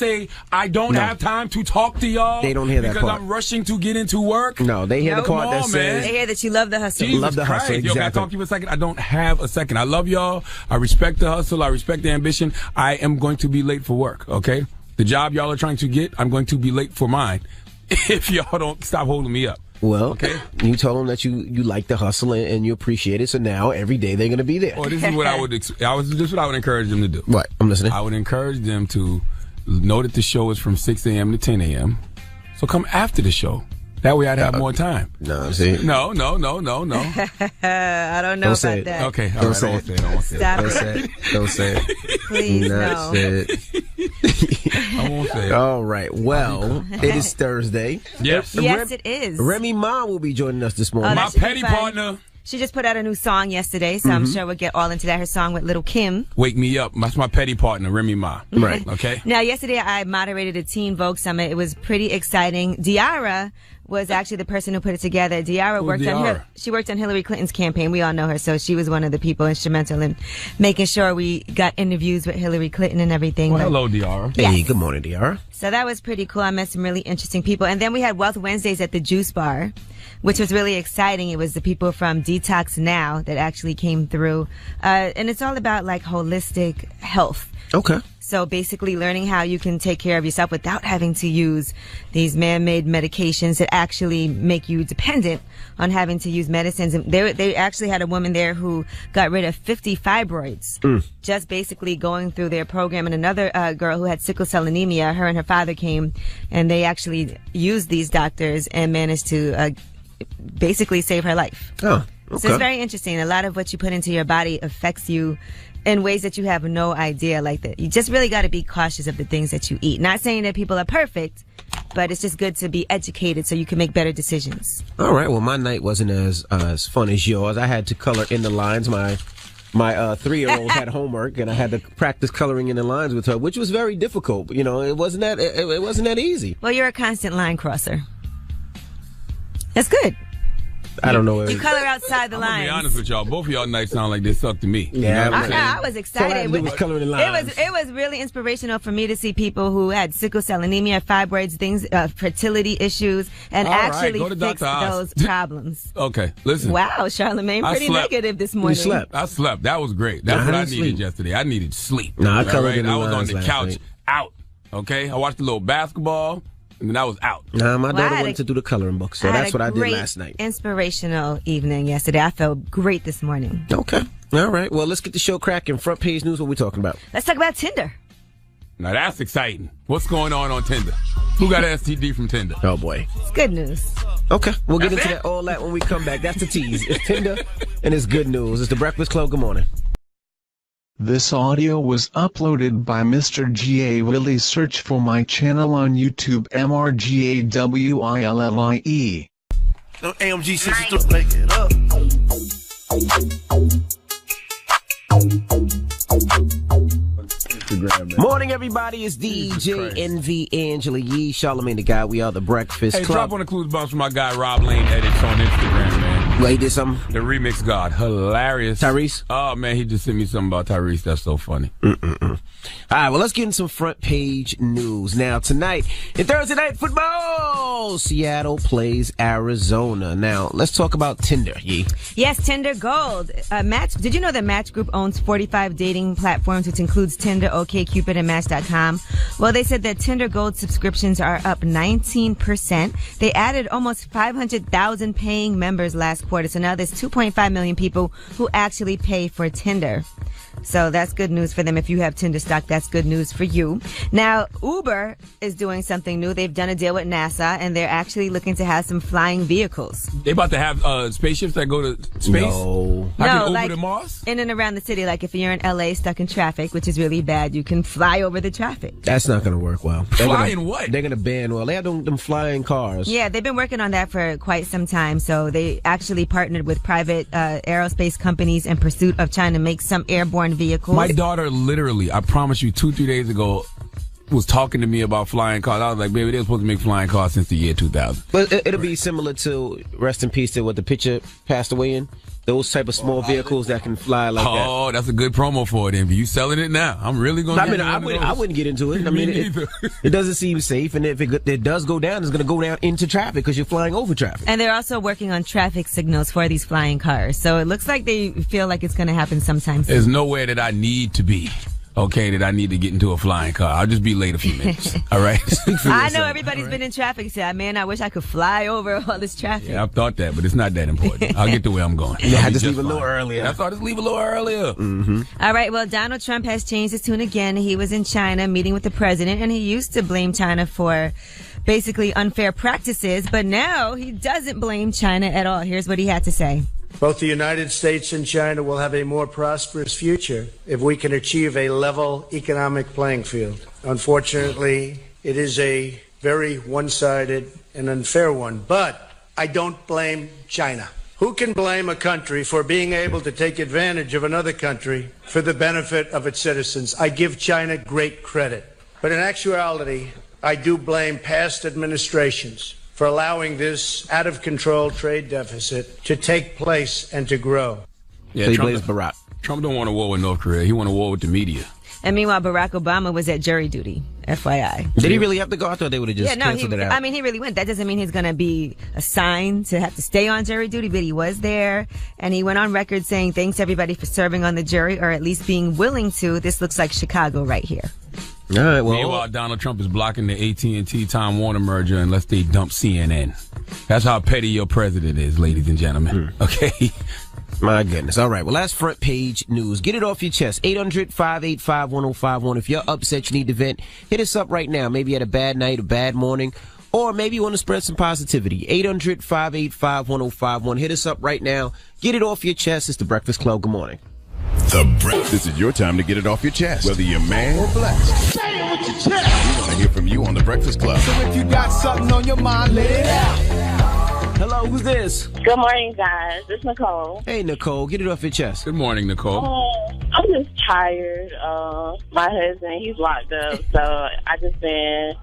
say I don't have time to talk to y'all. They don't hear that because part. I'm rushing to get into work. No, they hear the part that says... They hear that you love the hustle. Jesus love the Christ. hustle, Yo, can I talk to you for a second? I don't have a second. I love y'all. I respect the hustle. I respect the ambition. I am going to be late for work, okay? The job y'all are trying to get, I'm going to be late for mine if y'all don't stop holding me up. Well, okay. You told them that you like the hustle and you appreciate it, so now every day they're going to be there. Well, this is what this is what I would encourage them to do. What? I'm listening. I would encourage them to know that the show is from 6 a.m. to 10 a.m. So come after the show. That way I'd have more time. No, see? No. I don't know about that. Okay, all Don't right, say I it. won't say it. Stop Don't say it. Don't say it. Please, Not no. say it. I won't say it. All right. Well, it is Thursday. Yes. Yes, it is. Remy Ma will be joining us this morning. Oh, My that should be petty fun. partner. She just put out a new song yesterday, so I'm sure we'll get all into that. Her song with Little Kim. Wake me up. That's my petty partner, Remy Ma. Right. Okay. Now, yesterday I moderated a Teen Vogue Summit. It was pretty exciting. Diarra was actually the person who put it together. Diarra worked on she worked on Hillary Clinton's campaign. We all know her, so she was one of the people instrumental in making sure we got interviews with Hillary Clinton and everything. Well, hello, Diarra. Hey, Yes. good morning, Diarra. So that was pretty cool. I met some really interesting people. And then we had Wealth Wednesdays at the Juice Bar, which was really exciting. It was the people from Detox Now that actually came through. And it's all about like holistic health. Okay. So basically learning how you can take care of yourself without having to use these man-made medications that actually make you dependent on having to use medicines. And they actually had a woman there who got rid of 50 fibroids, just basically going through their program. And another girl who had sickle cell anemia, her and her father came, and they actually used these doctors and managed to basically save her life. Oh, okay. So it's very interesting. A lot of what you put into your body affects you in ways that you have no idea. Like that, you just really got to be cautious of the things that you eat. Not saying that people are perfect, but it's just good to be educated so you can make better decisions. All right. Well, my night wasn't as fun as yours. I had to color in the lines. My 3-year-old had homework, and I had to practice coloring in the lines with her, which was very difficult. You know, it wasn't that easy. Well, you're a constant line crosser. That's good. I don't know. You color outside the I'm gonna lines. be honest with y'all. Both of y'all nights sound like they suck to me. Yeah, You know what I'm saying? I was excited. was coloring the lines. It was really inspirational for me to see people who had sickle cell anemia, fibroids, things, fertility issues, and All right, actually go to fix Dr. Oz. those problems. Okay, listen. Wow, Charlamagne, I pretty slept. negative this morning. You slept. I slept. That was great. That's Nah, what I I didn't needed sleep. yesterday. I needed sleep. Nah, I All colored in the I was on lines the last couch night. out. Okay, I watched a little basketball, and then I was out. Nah, my Well, I daughter had went a- to do the coloring book, so I had that's a what I did great last night. Inspirational evening yesterday. I felt great this morning. Okay. All right. Well, let's get the show cracking. Front page news. What we talking about? Let's talk about Tinder. Now that's exciting. What's going on Tinder? Who got STD from Tinder? Oh boy. It's good news. Okay, we'll get That's into it? all that when we come back. That's the tease. It's Tinder, and it's good news. It's the Breakfast Club. Good morning. This audio was uploaded by Mr. G.A. Willie. Search for my channel on YouTube, MRGAWILLIE. Them AMG 63, make it up. Morning, everybody. It's DJ NV Angela Yee, Charlamagne the Guy. We are the Breakfast Hey, Club. drop on the clues box for my guy Rob Lane edits on Instagram, man. Wait, did something? The remix god, hilarious. Tyrese? Oh man, he just sent me something about Tyrese. That's so funny. All right, well, let's get into some front page news. Now, tonight, in Thursday Night Football, Seattle plays Arizona. Now, let's talk about Tinder, Yee. Yes, Tinder Gold. Match. Did you know that Match Group owns 45 dating platforms, which includes Tinder, OkCupid, and Match.com? Well, they said that Tinder Gold subscriptions are up 19%. They added almost 500,000 paying members last quarter, so now there's 2.5 million people who actually pay for Tinder. So that's good news for them. If you have Tinder stock, that's good news for you. Now, Uber is doing something new. They've done a deal with NASA, and they're actually looking to have some flying vehicles. They about to have spaceships that go to space? No. I can like over to Mars? in and around the city. Like if you're in LA stuck in traffic, which is really bad, you can fly over the traffic. That's not going to work well. Flying what? They're going to ban, well, they have them flying cars. Yeah, they've been working on that for quite some time. So they actually partnered with private aerospace companies in pursuit of trying to make some airborne vehicles. My daughter literally, I promise you, 2-3 days ago, was talking to me about flying cars. I was like, baby, they were supposed to make flying cars since the year 2000. But it'll be similar to, rest in peace, to what the picture passed away in. those type of small vehicles that can fly like that. Oh, that's a good promo for it, Envy. You selling it now? I'm really going to. I wouldn't get into it. I mean, it doesn't seem safe, and if it does go down, it's going to go down into traffic because you're flying over traffic. And they're also working on traffic signals for these flying cars, so it looks like they feel like it's going to happen sometime soon. There's nowhere that I need to be. Okay, that I need to get into a flying car. I'll just be late a few minutes. All right? I know everybody's been in traffic. Said, man, I wish I could fly over all this traffic. Yeah, I've thought that, but it's not that important. I'll get to where I'm going. Yeah, I just leave a little earlier. That's why I just leave a little earlier. Mm-hmm. All right, well, Donald Trump has changed his tune again. He was in China meeting with the president, and he used to blame China for basically unfair practices, but now he doesn't blame China at all. Here's what he had to say. Both the United States and China will have a more prosperous future if we can achieve a level economic playing field. Unfortunately, it is a very one-sided and unfair one, but I don't blame China. Who can blame a country for being able to take advantage of another country for the benefit of its citizens? I give China great credit. But in actuality, I do blame past administrations for allowing this out-of-control trade deficit to take place and to grow. Yeah, so he blames Barack. Trump don't want a war with North Korea. He want a war with the media. And meanwhile, Barack Obama was at jury duty, FYI. Did he really have to go? I thought they would have just canceled it out. I mean, he really went. That doesn't mean he's going to be assigned to have to stay on jury duty, but he was there. And he went on record saying thanks everybody for serving on the jury, or at least being willing to. This looks like Chicago right here. All right, well, meanwhile, Donald Trump is blocking the AT&T Time Warner merger unless they dump CNN. That's how petty your president is, ladies and gentlemen. Okay? My goodness. All right. Well, that's front page news. Get it off your chest. 800-585-1051. If you're upset, you need to vent, hit us up right now. Maybe you had a bad night, a bad morning, or maybe you want to spread some positivity. 800-585-1051. Hit us up right now. Get it off your chest. It's The Breakfast Club. Good morning. This is your time to get it off your chest, whether you're mad or blessed. Say it with your chest. We want to hear from you on The Breakfast Club. So if you got something on your mind, let it out. Hello, who's this? Good morning, guys. This is Nicole. Hey, Nicole. Get it off your chest. Good morning, Nicole. I'm just tired. My husband, he's locked up, so I just been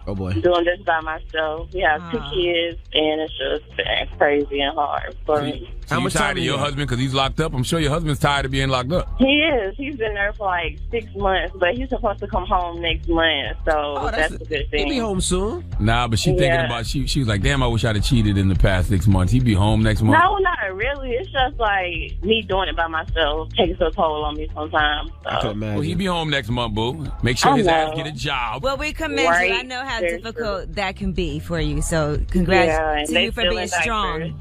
doing this by myself. We have 2 kids, and it's just been crazy and hard for me. So how much tired of your husband because he's locked up? I'm sure your husband's tired of being locked up. He is. He's been there for like 6 months, but he's supposed to come home next month, so that's a good thing. He'll be home soon. Nah, but she thinking about, she was like, damn, I wish I'd have cheated in the past 6 months. He'd be home next month. No, not really. It's just like me doing it by myself takes a toll on me sometimes. So. Well, he'll be home next month, boo. Make sure his ass get a job. Well, we commend you. I know how difficult that can be for you, so congrats to you for being strong.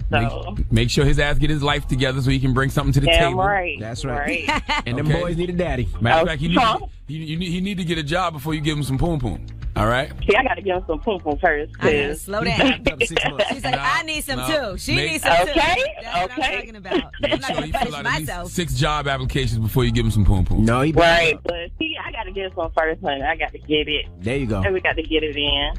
Make sure his ass get his life together so he can bring something to the table. Right. That's right. And them boys need a daddy. Matter of fact, he need to get a job before you give him some poom poom. All right? See, I got to give him some poom poom first. Slow down. She's like, I need some too. She needs some too. That's what I'm talking about. I'm not going to punish myself. 6 job applications before you give him some poom poom. No, right. But see, I got to give some first, honey. I got to get it. There you go. And we got to get it in.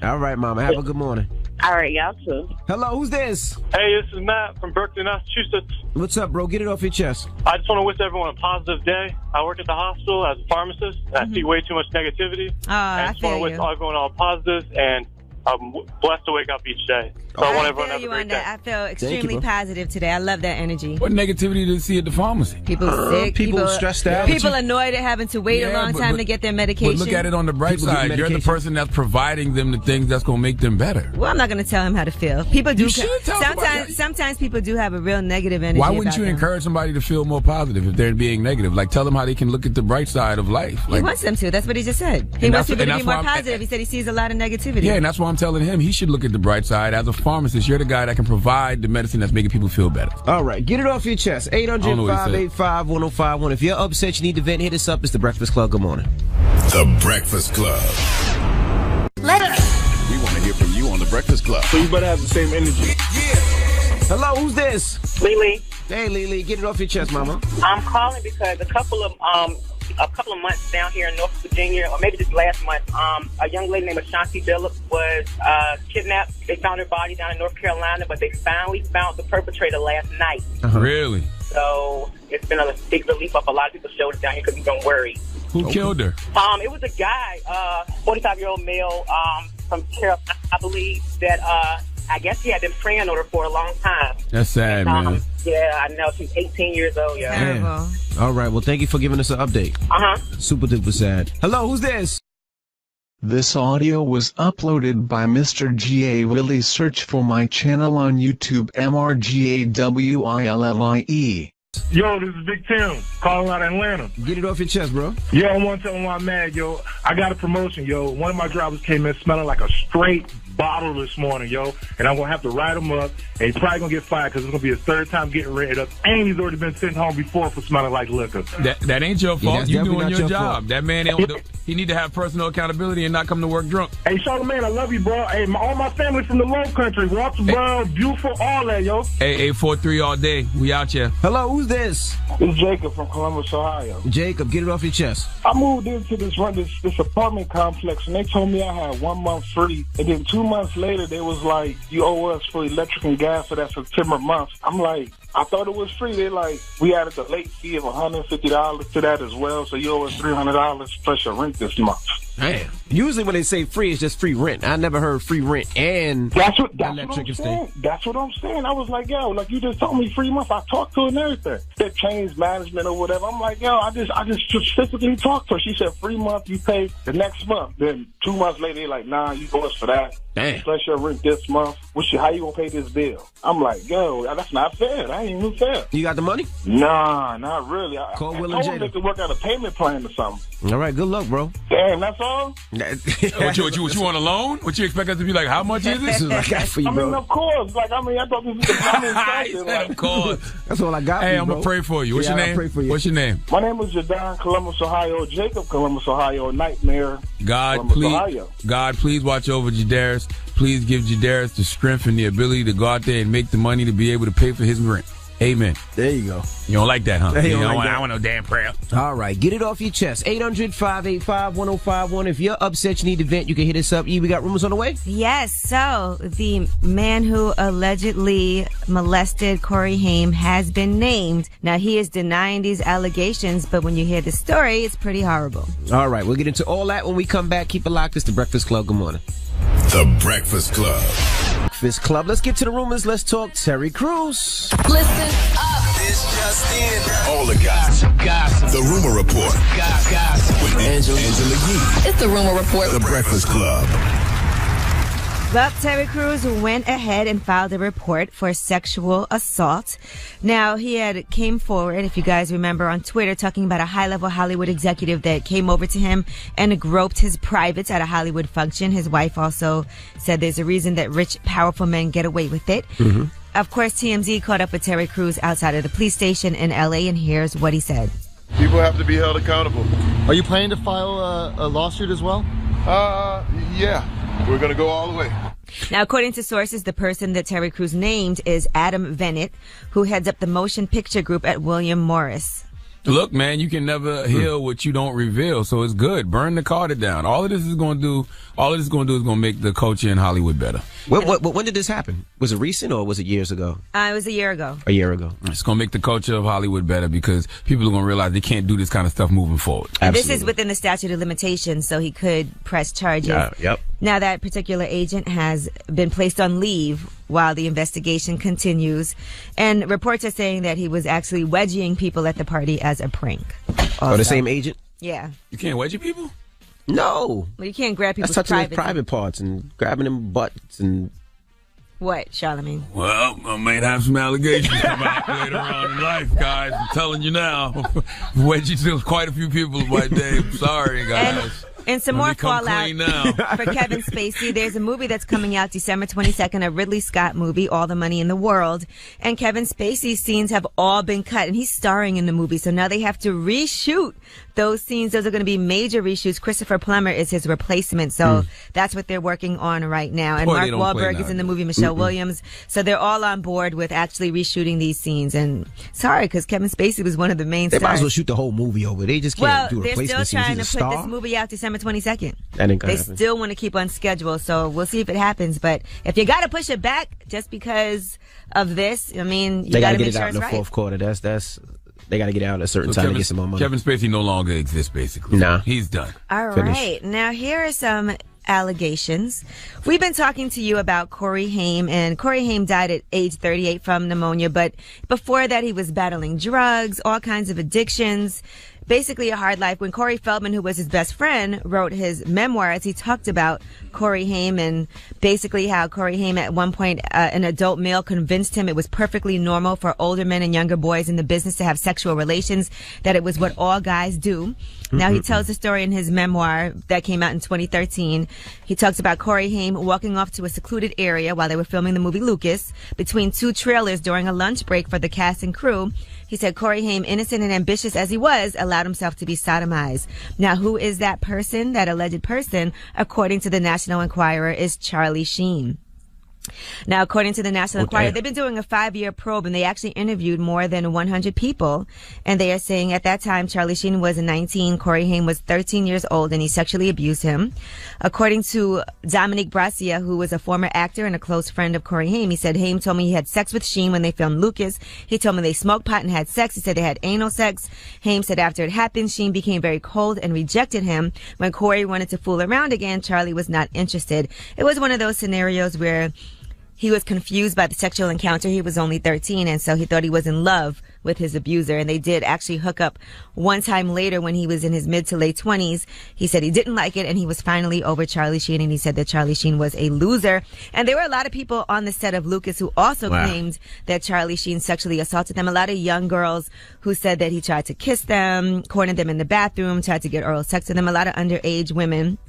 All right, Mama. Have a good morning. All right, y'all too. Hello, who's this? Hey, this is Matt from Berkeley, Massachusetts. What's up, bro? Get it off your chest. I just want to wish everyone a positive day. I work at the hospital as a pharmacist, and I see way too much negativity. I just want to wish everyone all positives, and I'm blessed to wake up each day. So I want everyone to have a great day. I feel extremely positive today. I love that energy. What negativity did you see at the pharmacy? People sick. People stressed out. People annoyed at having to wait a long time to get their medication. But look at it on the bright side. You're the person that's providing them the things that's going to make them better. Well, I'm not going to tell him how to feel. People do. Sometimes people do have a real negative energy. Why wouldn't you encourage somebody to feel more positive if they're being negative? Like, tell them how they can look at the bright side of life. He wants them to. That's what he just said. He wants people to be more positive. He said he sees a lot of negativity. Yeah, and that's why I'm telling him he should look at the bright side. As a pharmacist, you're the guy that can provide the medicine that's making people feel better. All right, get it off your chest. 800-585-1051. If you're upset, you need to vent, hit us up. It's The Breakfast Club. Good morning. The Breakfast Club. We want to hear from you on The Breakfast Club. So you better have the same energy. Hello, who's this? Lily. Hey, Lily, get it off your chest, Mama. I'm calling because a couple of months down here in North Virginia, or maybe just last month, a young lady named Ashanti Phillips was kidnapped. They found her body down in North Carolina, but they finally found the perpetrator last night. Really? So it's been a big relief of a lot of people's shoulders down here because we've been worried. Who killed her? It was a guy, 45-year-old male from Carolina, I believe, that I guess he had been preying on her for a long time. That's sad, man. Yeah, I know. She's 18 years old, yo. Terrible. All right. Well, thank you for giving us an update. Super duper sad. Hello, who's this? This audio was uploaded by Mr. G.A. Willie. Search for my channel on YouTube, MRGAWILLIE. Yo, this is Big Tim, calling out Atlanta. Get it off your chest, bro. Yo, I want to tell them why I'm mad, yo. I got a promotion, yo. One of my drivers came in smelling like a straight bottle this morning, yo. And I'm going to have to write him up. And he's probably going to get fired because it's going to be his third time getting rated up. And he's already been sent home before for smelling like liquor. That ain't your fault. Yeah, You doing your job. fault. That man, he need to have personal accountability and not come to work drunk. Hey, Charlamagne, I love you, bro. Hey, all my family from the Low Country, Walterboro, Beautiful, all that, yo. Hey, 843 all day. We out here. Hello, who's this? It's Jacob from Columbus, Ohio. Jacob, get it off your chest. I moved into this apartment complex, and they told me I had 1 month free. And then 2 months later, they was like, you owe us for electric and gas for that September month. I'm like, I thought it was free. They're like, we added the late fee of $150 to that as well, so you owe us $300 plus your rent this month. Damn. Usually when they say free, it's just free rent. I never heard free rent and electric and stuff. That's what I'm saying. I was like, yo, like you just told me free month. I talked to her and everything. They changed management or whatever. I'm like, yo, I just specifically talked to her. She said free month, you pay the next month. Then 2 months later, they're like, nah, you owe us for that. Damn. Plus your rent this month. How you gonna pay this bill? I'm like, yo, that's not fair. That ain't even fair. You got the money? Nah, not really. Call Will I and told them Jada. to work out a payment plan or something. All right, good luck, bro. Damn, that's all? What you want a loan? What you expect us to be like? How much is this? I got for you, I mean, bro. of course. Like, I thought this was the common He said, of course. That's all I got for Hey, you, I'm bro. going to pray for you. What's your I'll name? pray for you. What's your name? My name is Jadon, Columbus, Ohio. Jacob, Columbus, Ohio. Nightmare. God, Columbus, Ohio. please watch over Jadaris. Please give Jadaris the strength and the ability to go out there and make the money to be able to pay for his rent. Amen. There you go. You don't like that, huh? Hey, I don't like don't that. want no damn prayer. All right, get it off your chest. 800-585-1051. If you're upset, you need to vent, you can hit us up. E, we got rumors on the way? Yes, so the man who allegedly molested Corey Haim has been named. Now, he is denying these allegations, but when you hear the story, it's pretty horrible. All right, we'll get into all that when we come back. Keep it locked. It's The Breakfast Club. Good morning. The Breakfast Club. Breakfast Club. Let's get to the rumors. Let's talk Terry Crews. Listen up. This just in. All the gossip. The Rumor Report. Gossip. With Angela Yee. It's the Rumor Report. The Breakfast Club. Well, Terry Crews went ahead and filed a report for sexual assault. Now, he came forward, if you guys remember, on Twitter, talking about a high-level Hollywood executive that came over to him and groped his privates at a Hollywood function. His wife also said there's a reason that rich, powerful men get away with it. Mm-hmm. Of course, TMZ caught up with Terry Crews outside of the police station in L.A., and here's what he said. People have to be held accountable. Are you planning to file a lawsuit as well? Yeah. We're going to go all the way. Now, according to sources, the person that Terry Crews named is Adam Bennett, who heads up the motion picture group at William Morris. Look, man, you can never heal what you don't reveal, so it's good. Burn the Carter down. All of this is going to do is going to make the culture in Hollywood better. When did this happen? Was it recent or was it years ago? It was a year ago. A year ago. It's going to make the culture of Hollywood better because people are going to realize they can't do this kind of stuff moving forward. And this is within the statute of limitations, so he could press charges. Yep. Now, that particular agent has been placed on leave while the investigation continues. And reports are saying that he was actually wedging people at the party as a prank. Oh, the same agent? Yeah. You can't wedge people? No. Well, you can't grab people's That's touching their private parts and grabbing them butts and... What, Charlamagne? Well, I may have some allegations come out later on in life, guys. I'm telling you now. Wedgie to quite a few people my day. I'm sorry, guys. And some more fallout for Kevin Spacey. There's a movie that's coming out December 22nd, a Ridley Scott movie, All the Money in the World. And Kevin Spacey's scenes have all been cut, and he's starring in the movie. So now they have to reshoot those scenes. Those are going to be major reshoots. Christopher Plummer is his replacement. So that's what they're working on right now. And Mark Wahlberg is in the movie, Michelle Williams. So they're all on board with actually reshooting these scenes. And sorry, because Kevin Spacey was one of the main stars. They might as well shoot the whole movie over. They just can't do replacement scenes. They're still trying He's to a put star. this movie out December 22nd. That ain't gonna They happen. still want to keep on schedule, so we'll see if it happens. But if you got to push it back just because of this, I mean, you got to get make it sure out it's in the right. fourth quarter. That's they got to get out at a certain time to get some more money. Kevin Spacey no longer exists, basically. Nah. He's done. All right. Now, here are some allegations. We've been talking to you about Corey Haim, and Corey Haim died at age 38 from pneumonia, but before that he was battling drugs, all kinds of addictions. Basically a hard life. When Corey Feldman, who was his best friend, wrote his memoirs, he talked about Corey Haim and basically how Corey Haim at one point, an adult male convinced him it was perfectly normal for older men and younger boys in the business to have sexual relations, that it was what all guys do. Now he tells the story in his memoir that came out in 2013. He talks about Corey Haim walking off to a secluded area while they were filming the movie Lucas between two trailers during a lunch break for the cast and crew. He said Corey Haim, innocent and ambitious as he was, allowed himself to be sodomized. Now, who is that person, that alleged person? According to the National Enquirer, is Charlie Sheen. Now, according to the National Enquirer, they've been doing a 5-year probe, and they actually interviewed more than 100 people. And they are saying at that time, Charlie Sheen was 19, Corey Haim was 13 years old, and he sexually abused him. According to Dominique Brassia, who was a former actor and a close friend of Corey Haim, he said Haim told me he had sex with Sheen when they filmed Lucas. He told me they smoked pot and had sex. He said they had anal sex. Haim said after it happened, Sheen became very cold and rejected him. When Corey wanted to fool around again, Charlie was not interested. It was one of those scenarios where he was confused by the sexual encounter. He was only 13, and so he thought he was in love with his abuser. And they did actually hook up one time later when he was in his mid to late 20s. He said he didn't like it, and he was finally over Charlie Sheen, and he said that Charlie Sheen was a loser. And there were a lot of people on the set of Lucas who also claimed that Charlie Sheen sexually assaulted them. A lot of young girls who said that he tried to kiss them, cornered them in the bathroom, tried to get oral sex with them. A lot of underage women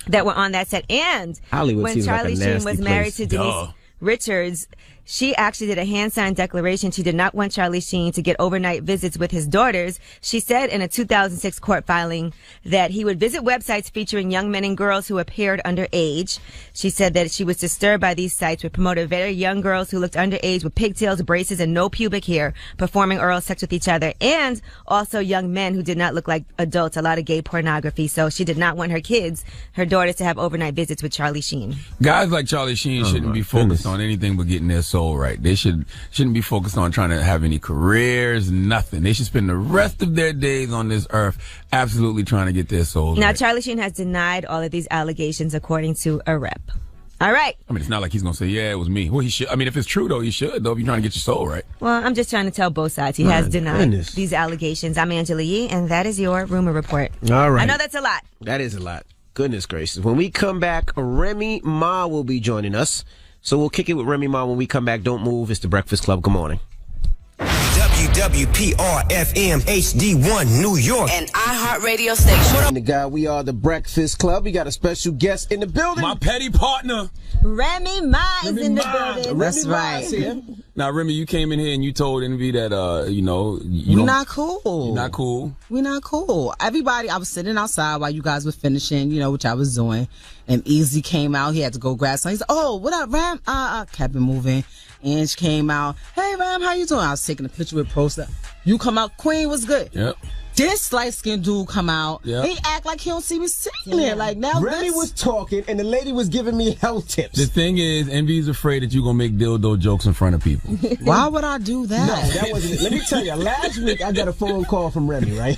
that were on that set. And Hollywood when Charlie like Sheen was married to Denise Richards, she actually did a hand-signed declaration. She did not want Charlie Sheen to get overnight visits with his daughters. She said in a 2006 court filing that he would visit websites featuring young men and girls who appeared underage. She said that she was disturbed by these sites which promoted very young girls who looked underage with pigtails, braces, and no pubic hair, performing oral sex with each other, and also young men who did not look like adults, a lot of gay pornography. So she did not want her kids, her daughters, to have overnight visits with Charlie Sheen. Guys like Charlie Sheen shouldn't be focused on anything but getting their soul right. They shouldn't be focused on trying to have any careers, nothing. They should spend the rest of their days on this earth absolutely trying to get their souls Now, right. Charlie Sheen has denied all of these allegations, according to a rep. All right. I mean, it's not like he's going to say, yeah, it was me. Well, he should. I mean, if it's true, though, he should, though, if you're trying to get your soul right. Well, I'm just trying to tell both sides. He has denied these allegations. I'm Angela Yee, and that is your rumor report. All right. I know that's a lot. That is a lot. Goodness gracious. When we come back, Remy Ma will be joining us. So we'll kick it with Remy Ma when we come back. Don't move. It's the Breakfast Club. Good morning. WWPR-FM HD1 New York. An iHeartRadio station. And the guy, we are the Breakfast Club. We got a special guest in the building. My petty partner. Remy Ma is in the building. That's right. Now, Remy, you came in here and you told Envy that, we're not cool. You're not cool. We're not cool. Everybody, I was sitting outside while you guys were finishing, which I was doing. And Easy came out. He had to go grab something. He said, oh, what up, Ram? Kept it moving. Ange came out. Hey, Ram, how you doing? I was taking a picture with Poster. You come out. Queen was good. Yep. This light-skinned dude come out. Yep. He act like he don't see me sitting there. Like, now Remy was talking, and the lady was giving me health tips. The thing is, Envy's afraid that you're going to make dildo jokes in front of people. Why would I do that? No, that wasn't it. Let me tell you, last week I got a phone call from Remy, right?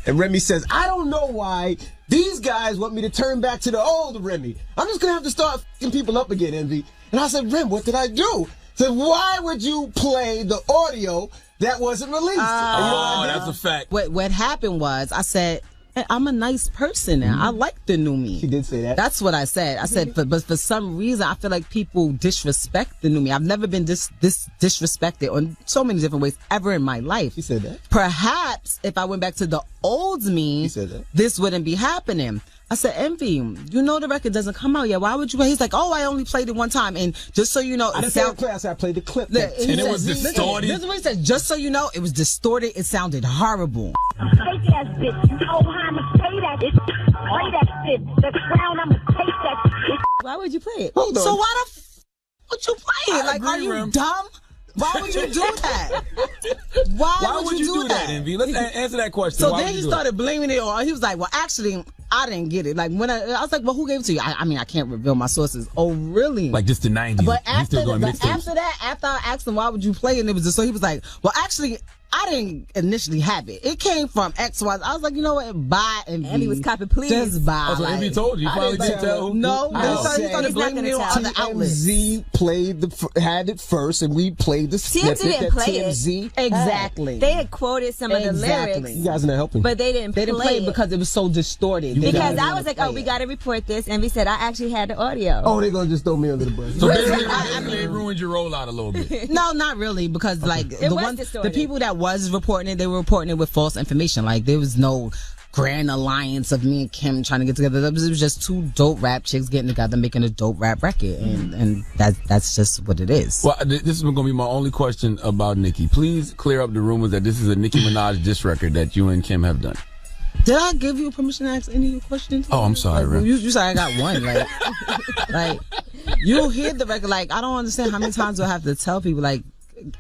And Remy says, I don't know why these guys want me to turn back to the old Remy. I'm just going to have to start f***ing people up again, Envy. And I said, Rem, what did I do? So why would you play the audio that wasn't released? That's a fact. What happened was, I said, hey, I'm a nice person now. I like the new me. She did say that. That's what I said. I said, but for some reason, I feel like people disrespect the new me. I've never been this disrespected on so many different ways ever in my life. She said that. Perhaps if I went back to the old me, this wouldn't be happening. I said, Envy, the record doesn't come out yet. Why would you play? He's like, oh, I only played it one time. And just so you know, I didn't say I played. I said I played the clip. And it was distorted. This is what he said. Just so you know, it was distorted. It sounded horrible. Fake ass bitch. You know how I'ma pay that bitch. Play that shit. The crown, I'ma take that shit. Why would you play it? Hold on. So why the would you play it? Like, are you dumb? Why would you do that? Why would you do that, Envy? Let's answer that question. So then he started blaming it on. He was like, well, actually, I didn't get it. Like, when I was like, well, who gave it to you? I mean, I can't reveal my sources. Oh, really? Like, just the 90s. But after that, after I asked him, why would you play it? And it was just, so he was like, well, actually, I didn't initially have it. It came from XY. I was like, you know what? Buy and he was copping, please. Just buy. Oh, so Envy told you. You finally didn't tell who? No, He's not blaming it gonna on tell. the outlets. TMZ had it first, and we played the snippet TMZ didn't that play TMZ it. Exactly. They had quoted some of the lyrics. You guys are not helping. But they didn't play it because it was so distorted. Because I was like, oh, we got to report this. And we said, I actually had the audio. Oh, they're going to just throw me under the bus. So basically, it ruined your rollout a little bit. No, not really, because like the people that was reporting it, they were reporting it with false information. Like there was no grand alliance of me and Kim trying to get together. It was just two dope rap chicks getting together, making a dope rap record, and that's just what it is. Well, this is going to be my only question about Nicki. Please clear up the rumors that this is a Nicki Minaj diss record that you and Kim have done. Did I give you permission to ask any of your questions? Oh, I'm sorry, Rem. You said I got one. Like you'll hear the record. Like I don't understand how many times I have to tell people. Like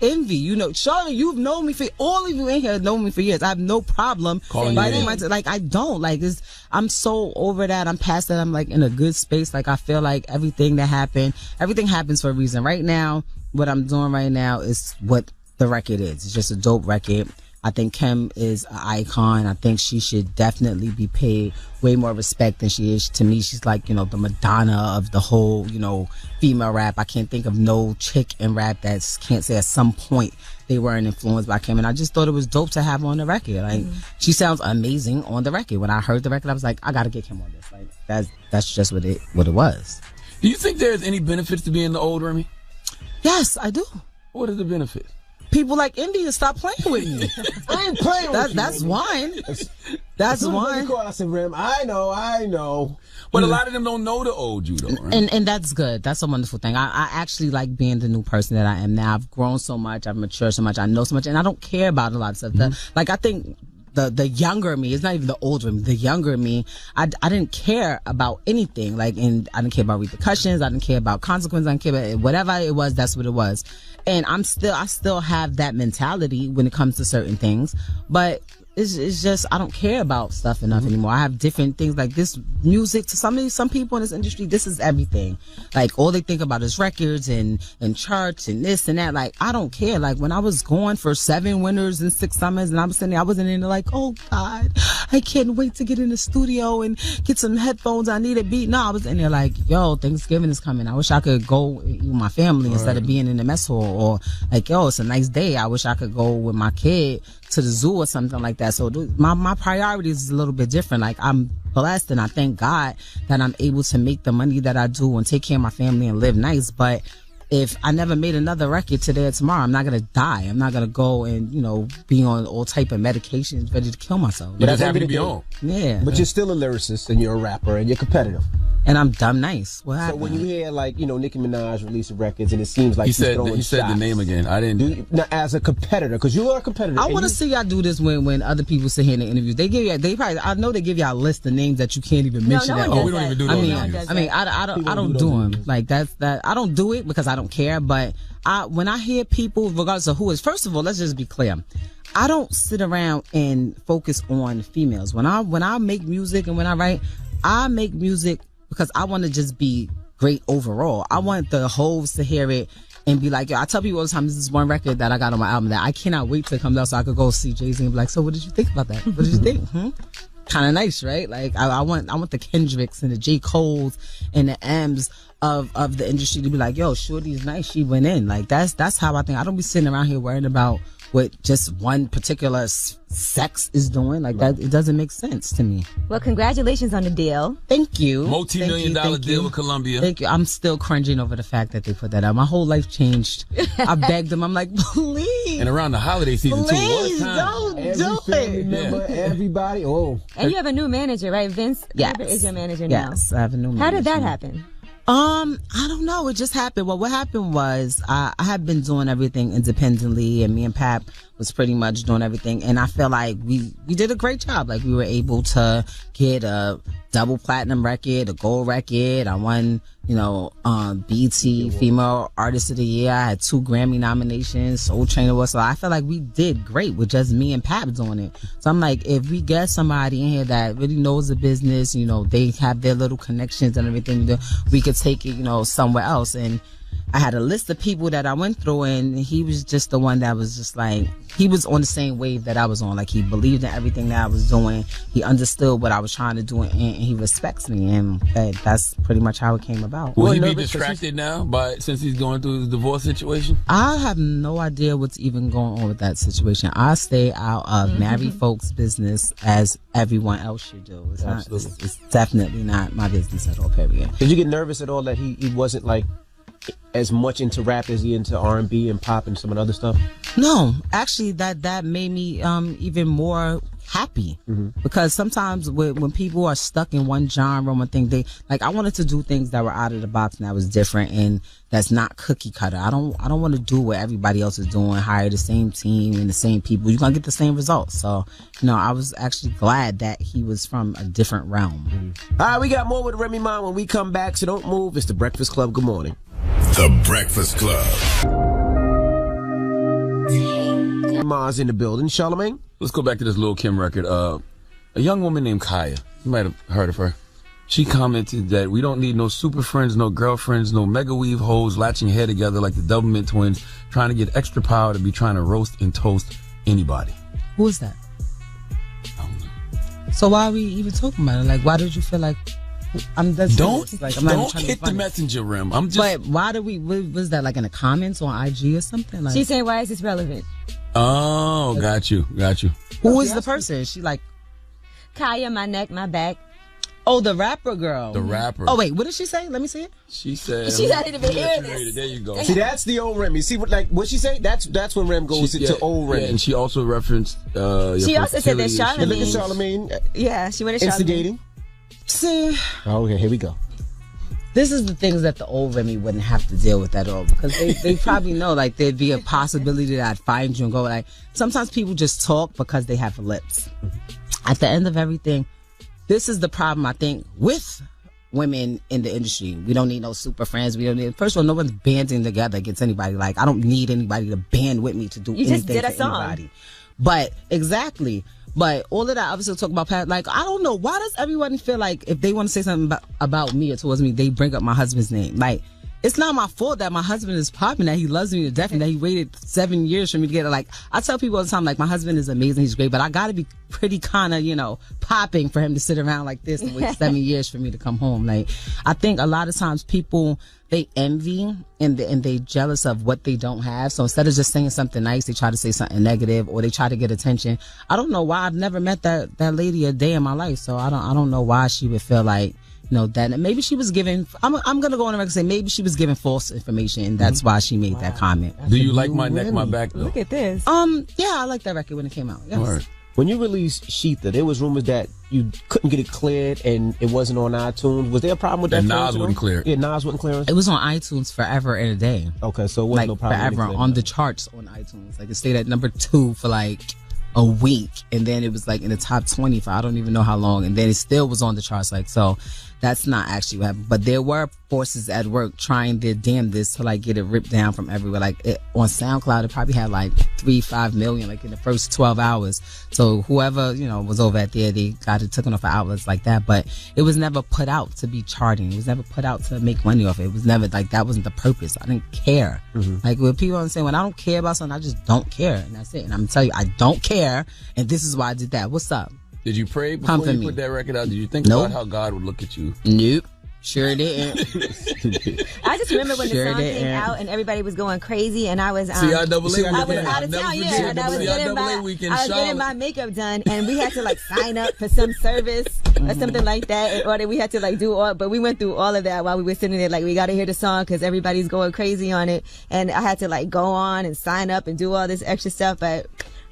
Envy, you know, Charlotte, you've known me for all of you in here have known me for years. I have no problem writing my like I don't like this. I'm so over that. I'm past that. I'm like in a good space. Like I feel like everything happens for a reason. Right now, what I'm doing right now is what the record is. It's just a dope record. I think Kim is an icon. I think she should definitely be paid way more respect than she is. To me, she's like, you know, the Madonna of the whole, you know, female rap. I can't think of no chick in rap that can't say at some point they weren't influenced by Kim. And I just thought it was dope to have her on the record. Like, she sounds amazing on the record. When I heard the record, I was like, I gotta get Kim on this. Like, that's just what it was. Do you think there's any benefits to being the old Remy? Yes, I do. What are the benefits? People like India stop playing with me. I ain't playing with you. That's wine. That's wine. I said, Rem, I know. But a lot of them don't know the old you, though, right? And that's good. That's a wonderful thing. I actually like being the new person that I am now. I've grown so much. I've matured so much. I know so much. And I don't care about a lot of stuff. Like, I think the younger me, it's not even the older me, the younger me, I didn't care about anything. Like, and I didn't care about repercussions. I didn't care about consequences. I didn't care about whatever it was, that's what it was. And I still have that mentality when it comes to certain things, but it's just, I don't care about stuff enough anymore. I have different things like this music to some people in this industry. This is everything. Like all they think about is records and charts and this and that. Like I don't care. Like when I was going for 7 winters and 6 summers and I was sitting there, I wasn't in there like, oh God, I can't wait to get in the studio and get some headphones. I need a beat. No, I was in there like, yo, Thanksgiving is coming. I wish I could go with my family instead of being in the mess hall, or like, yo, it's a nice day. I wish I could go with my kid to the zoo or something like that. So my priorities is a little bit different. Like I'm blessed and I thank God that I'm able to make the money that I do and take care of my family and live nice. But if I never made another record today or tomorrow, I'm not going to die. I'm not going to go and, you know, be on all type of medications ready to kill myself. But that's happy to be home. Yeah. But you're still a lyricist and you're a rapper and you're competitive. And I'm dumb nice. What happened? So when you hear like, you know, Nicki Minaj releasing records and it seems like he said the name again. I didn't. Now, as a competitor, because you are a competitor. I want to see y'all do this when other people sit here in the interviews. I know they give y'all a list of names that you can't even mention. We don't even do those. I don't do them. Like that. I don't do it because I don't care. But when I hear people, regardless of who is, first of all, let's just be clear. I don't sit around and focus on females. When I make music and when I write, I make music because I want to just be great overall. I want the hoes to hear it and be like, yo, I tell people all the time, this is one record that I got on my album that I cannot wait till it comes out so I could go see Jay-Z and be like, so what did you think about that? What did you think? Kind of nice, right? Like I want the Kendricks and the J. Coles and the M's of the industry to be like, yo, Shorty's nice, she went in. Like that's how I think. I don't be sitting around here worrying about what just one particular sex is doing. Like that, it doesn't make sense to me. Well, congratulations on the deal. Thank you. Multi-million-dollar deal with Columbia. Thank you. I'm still cringing over the fact that they put that out. My whole life changed. I begged them. I'm like, please. And around the holiday season too. Please don't do it. Remember everybody. Oh. And you have a new manager, right? Vince is your manager now. Yes, I have a new manager. How did that happen? I don't know. It just happened. Well, what happened was I had been doing everything independently, and me and Pap was pretty much doing everything. And I feel like we did a great job. Like we were able to get a double platinum record, a gold record. I won, BET Female Artist of the Year. I had 2 Grammy nominations, Soul Train Award. So I feel like we did great with just me and Pap doing it. So I'm like, if we get somebody in here that really knows the business, they have their little connections and everything, we could take it, somewhere else. And I had a list of people that I went through, and he was just the one that was just like, he was on the same wave that I was on. Like, he believed in everything that I was doing. He understood what I was trying to do, and he respects me. And that's pretty much how it came about. Will he be distracted now since he's going through the divorce situation? I have no idea what's even going on with that situation. I stay out of married folks' business as everyone else should do. It's definitely not my business at all, period. Did you get nervous at all that he wasn't like as much into rap as he into R&B and pop and some of the other stuff? No, actually, that made me even more happy, because sometimes when people are stuck in one genre, one thing, I wanted to do things that were out of the box and that was different and that's not cookie cutter. I don't want to do what everybody else is doing, hire the same team and the same people. You're gonna get the same results. So, I was actually glad that he was from a different realm. All right, we got more with Remy Ma when we come back, so don't move. It's the Breakfast Club. Good morning. The Breakfast Club. Ma's in the building. Charlamagne? Let's go back to this Lil' Kim record. A young woman named Kaya. You might have heard of her. She commented that we don't need no super friends, no girlfriends, no mega weave hoes latching hair together like the Doublemint twins, trying to get extra power to be trying to roast and toast anybody. Who is that? I don't know. So why are we even talking about it? Like, why did you feel like... Don't hit the messenger, Rem. But why do we? Was that like in the comments on IG or something? Like, she's saying, why is this relevant? Oh, got you. Who is the person? She like Kaya, my neck, my back. Oh, the rapper girl. The rapper. Oh wait, what did she say? Let me see it. She said. She's not even hear this. There you go. See, that's the old Remy. See what she say? That's when Rem goes to old Remy. Yeah, and she also referenced. She also said that Charlamagne. Yeah, she went to instigating. See. Okay, here we go. This is the things that the old Remy wouldn't have to deal with at all, because they probably know, like, there'd be a possibility that I'd find you and go, like, sometimes people just talk because they have lips. At the end of everything, this is the problem, I think, with women in the industry. We don't need no super friends. First of all, no one's banding together against anybody. Like, I don't need anybody to band with me to do anything just did a for song. anybody. But, exactly. But all of that, obviously, talk about Pat. Like, I don't know. Why does everyone feel like if they want to say something about me or towards me, they bring up my husband's name? Like, it's not my fault that my husband is popping, that he loves me to death, and that he waited 7 years for me to get it. Like, I tell people all the time, like, my husband is amazing, he's great, but I gotta be pretty kind of, popping for him to sit around like this and wait 7 years for me to come home. Like, I think a lot of times people, they envy and they jealous of what they don't have. So instead of just saying something nice, they try to say something negative, or they try to get attention. I don't know why. I've never met that lady a day in my life, so I don't know why she would feel like, that maybe she was giving. I'm gonna go on the record and say maybe she was giving false information, and that's why she made that comment. Do you like My Neck, My Back, though? Look at this. Yeah, I like that record when it came out. Yes. Word. When you released Sheetha, there was rumors that you couldn't get it cleared and it wasn't on iTunes. Was there a problem with that? And Nas wouldn't clear it. Yeah, Nas wouldn't clear it. It was on iTunes forever and a day. Okay, so it wasn't no problem. Forever on the charts on iTunes. Like, it stayed at number 2 for like a week, and then it was like in the top 20 for I don't even know how long, and then it still was on the charts. Like, so that's not actually what happened. But there were forces at work trying their damnedest to like get it ripped down from everywhere. Like, on SoundCloud, it probably had like 3-5 million like in the first 12 hours. So whoever was over at there, they got it taken off of outlets like that. But it was never put out to be charting. It was never put out to make money off it. It was never like, that wasn't the purpose. I didn't care. Like, when people are saying, when I don't care about something, I just don't care, and that's it. And I'm gonna tell you, I don't care, and this is why I did that. What's up? Did you pray before you put that record out? Did you think about how God would look at you? Nope. Sure didn't. I just remember when the song came out and everybody was going crazy, and I was I was out of town, and I was getting my makeup done, and we had to like sign up for some service or something like that, or we had to like do all. But we went through all of that while we were sitting there, like, we got to hear the song because everybody's going crazy on it, and I had to like go on and sign up and do all this extra stuff, but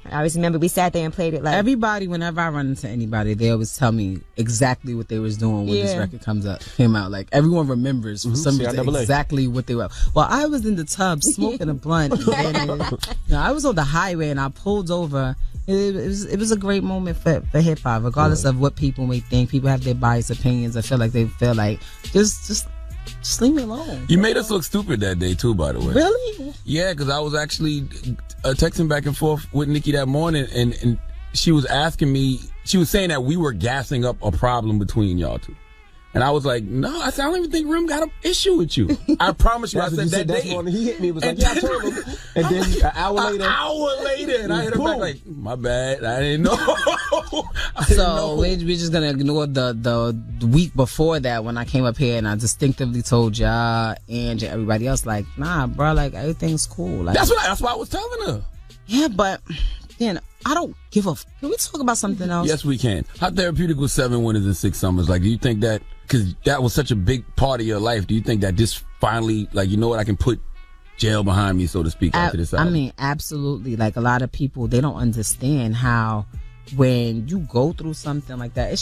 I always remember we sat there and played it. Like, everybody, whenever I run into anybody, they always tell me exactly what they was doing when this record came out. Like, everyone remembers for some reason exactly what they were. Well, I was in the tub smoking a blunt. And I was on the highway and I pulled over. It was a great moment for hip hop, regardless of what people may think. People have their biased opinions. I feel like they feel like just leave me alone. You made us look stupid that day too, by the way. Really? Yeah, because I was actually texting back and forth with Nikki that morning, and she was asking me, she was saying that we were gassing up a problem between y'all two. And I was like, no, I said, I don't even think Rem got an issue with you. I promise you, I said that day. He hit me. It was like, yeah, I told him. And then an hour later, and I hit him back like, my bad, I didn't know. We're just gonna ignore the week before that when I came up here and I distinctively told y'all and everybody else, like, nah, bro, like, everything's cool. Like, That's why I was telling her. Yeah, but then I don't give a. Can we talk about something else? Yes, we can. How therapeutic was 7 winters and 6 summers? Like, do you think that, because that was such a big part of your life, do you think that this finally, like, you know what, I can put jail behind me, so to speak, after this album? I mean, absolutely. Like, a lot of people, they don't understand how when you go through something like that,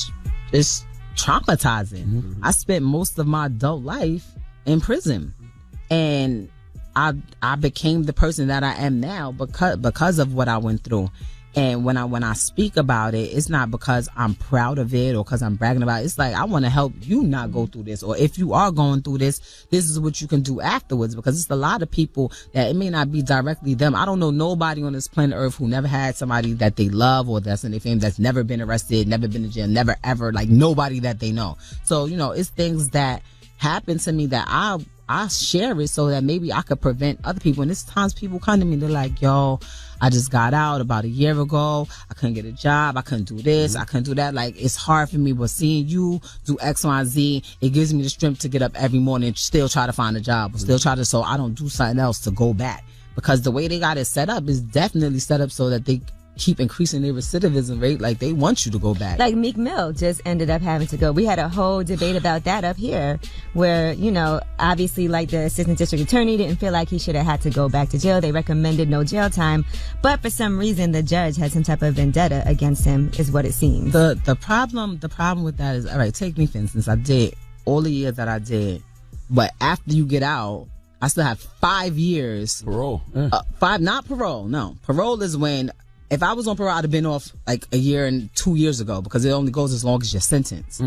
it's traumatizing. Mm-hmm. I spent most of my adult life in prison, and I became the person that I am now because of what I went through. And when I speak about it, it's not because I'm proud of it or because I'm bragging about it. It's like, I want to help you not go through this. Or if you are going through this, this is what you can do afterwards. Because it's a lot of people that it may not be directly them. I don't know nobody on this planet Earth who never had somebody that they love or that's in their family that's never been arrested, never been in jail, never ever, like nobody that they know. So, it's things that happen to me that I share it so that maybe I could prevent other people. And there's times people come to me, they're like, yo, I just got out about a year ago. I couldn't get a job. I couldn't do this. I couldn't do that. Like, it's hard for me, but seeing you do X, Y, and Z, it gives me the strength to get up every morning and still try to find a job, or still try to, so I don't do something else to go back. Because the way they got it set up is definitely set up so that they keep increasing their recidivism rate. Like, they want you to go back. Like Meek Mill just ended up having to go. We had a whole debate about that up here where, obviously, like, the assistant district attorney didn't feel like he should have had to go back to jail. They recommended no jail time, but for some reason the judge had some type of vendetta against him, is what it seems. The problem with that is, all right, take me for instance. I did all the years that I did, but after you get out, I still have 5 years parole. Not parole. No, parole is when, if I was on parole, I'd have been off like a year and 2 years ago, because it only goes as long as your sentence.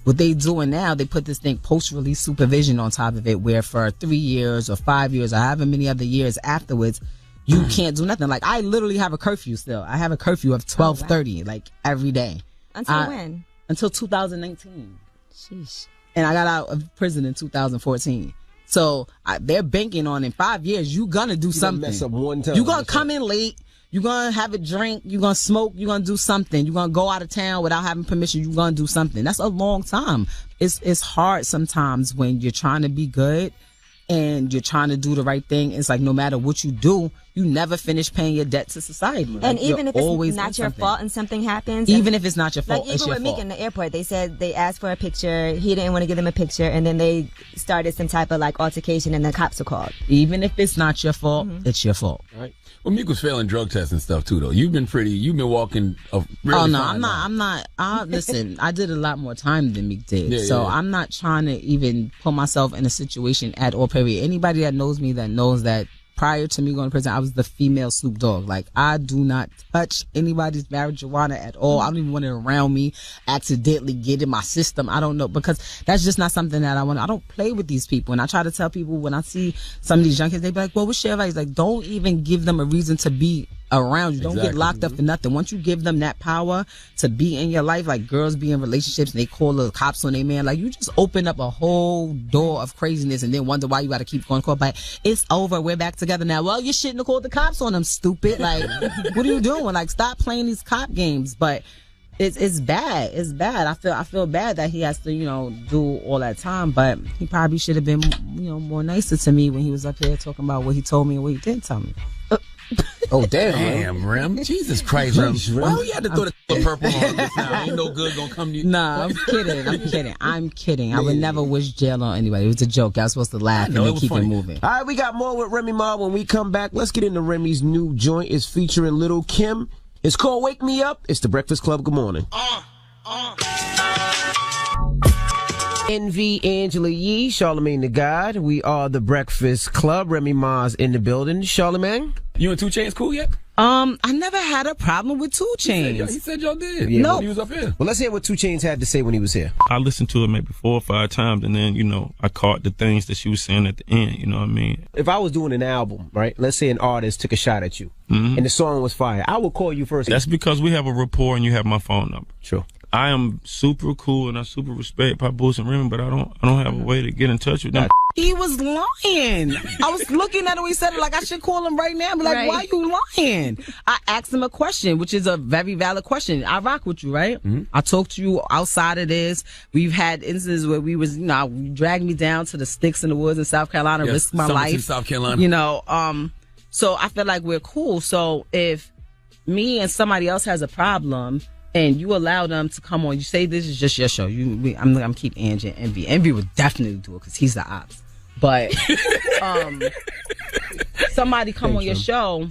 What they doing now, they put this thing post-release supervision on top of it, where for 3 years or 5 years or however many other years afterwards, you can't do nothing. Like, I literally have a curfew still. I have a curfew of 12:30, like, every day. Until when? Until 2019. Sheesh. And I got out of prison in 2014. So they're banking on, in 5 years, you gonna do something. Mess up one time. You gonna come in late. You're going to have a drink. You're going to smoke. You're going to do something. You're going to go out of town without having permission. You're going to do something. That's a long time. It's hard sometimes when you're trying to be good and you're trying to do the right thing. It's like, no matter what you do, you never finish paying your debt to society. And even if it's not your fault and something happens. Even if it's not your fault, like, it's your even fault. with Meek in the airport, they said they asked for a picture. He didn't want to give them a picture. And then they started some type of, like, altercation and the cops were called. Even if it's not your fault, it's your fault. Right. Well, Meek was failing drug tests and stuff too, though. You've been walking really Oh, no, fine I'm not. Listen, I did a lot more time than Meek did. Yeah. I'm not trying to even put myself in a situation at all, period. Anybody that knows me that knows that prior to me going to prison, I was the female Snoop Dogg. Like, I do not touch anybody's marijuana at all. I don't even want it around me, accidentally get in my system. I don't know, because that's just not something that I want. I don't play with these people. And I try to tell people, when I see some of these young kids, they be like, well, what's your advice? Like, don't even give them a reason to be around you. Don't get locked up for nothing. Once you give them that power to be in your life, like girls be in relationships and they call the cops on their man, like, you just open up a whole door of craziness and then wonder why you got to keep going to court. But it's over. We're back together now. Well, you shouldn't have called the cops on them, stupid. Like, what are you doing? Like, stop playing these cop games. But it's bad. It's bad. I feel bad that he has to, do all that time, but he probably should have been, more nicer to me when he was up here talking about what he told me and what he didn't tell me. Oh, damn, Rem. Jesus Christ, Rem. Why you had to throw the purple on this now? Ain't no good gonna come to you. Nah, I'm kidding. I would never wish jail on anybody. It was a joke. I was supposed to laugh and then keep it moving. All right, we got more with Remy Ma when we come back. Let's get into Remy's new joint. It's featuring Little Kim. It's called Wake Me Up. It's the Breakfast Club. Good morning. NV, Angela Yee, Charlamagne the God. We are the Breakfast Club. Remy Ma's in the building. Charlamagne? You and 2 Chainz cool yet? I never had a problem with 2 Chainz. He said y'all did. Yeah, no. When he was up here. Well, let's hear what 2 Chainz had to say when he was here. I listened to it maybe 4 or 5 times, and then, I caught the things that she was saying at the end, you know what I mean? If I was doing an album, right, let's say an artist took a shot at you, and the song was fire, I would call you first. That's because we have a rapport and you have my phone number. True. I am super cool and I super respect Pop Bulls and Remy, but I don't have a way to get in touch with them. He was lying. I was looking at him when he said it like I should call him right now. But like, why are you lying? I asked him a question, which is a very valid question. I rock with you, right? Mm-hmm. I talked to you outside of this. We've had instances where we was, you dragged me down to the sticks in the woods in South Carolina, risked my life. South Carolina. So I feel like we're cool. So if me and somebody else has a problem, and you allow them to come on, you say this is just your show. I'm keep Angie and Envy. Envy would definitely do it because he's the ops. But somebody come on your show,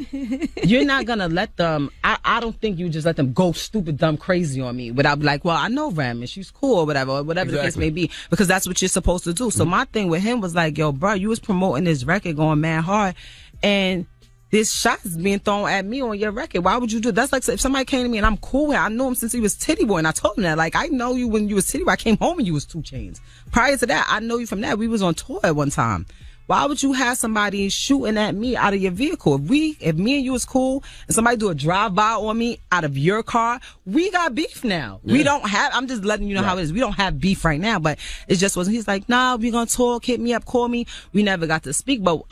you're not gonna let them. I don't think you just let them go stupid, dumb, crazy on me. Without be like, well, I know Remy, she's cool, or whatever the case may be, because that's what you're supposed to do. So my thing with him was like, yo, bro, you was promoting this record going mad hard, and this shot is being thrown at me on your record. Why would you do it? That's like if somebody came to me and I'm cool with him. I knew him since he was Titty Boy, and I told him that. Like, I know you when you was Titty Boy. I came home and you was 2 Chainz. Prior to that, I know you from that. We was on tour at one time. Why would you have somebody shooting at me out of your vehicle? If me and you was cool and somebody do a drive-by on me out of your car, we got beef now. Yeah. We don't have, I'm just letting you know how it is. We don't have beef right now, but it just wasn't. He's like, nah, we gonna talk, hit me up, call me. We never got to speak, but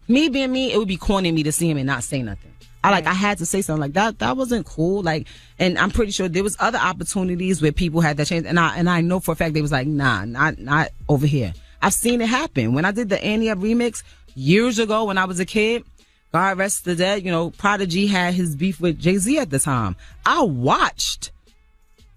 me being me, it would be corny me to see him and not say nothing. I had to say something like that. That wasn't cool. Like, and I'm pretty sure there was other opportunities where people had that chance. And I know for a fact they was like, nah, not over here. I've seen it happen. When I did the Annie Up remix years ago when I was a kid, God rest the dead, Prodigy had his beef with Jay-Z at the time. I watched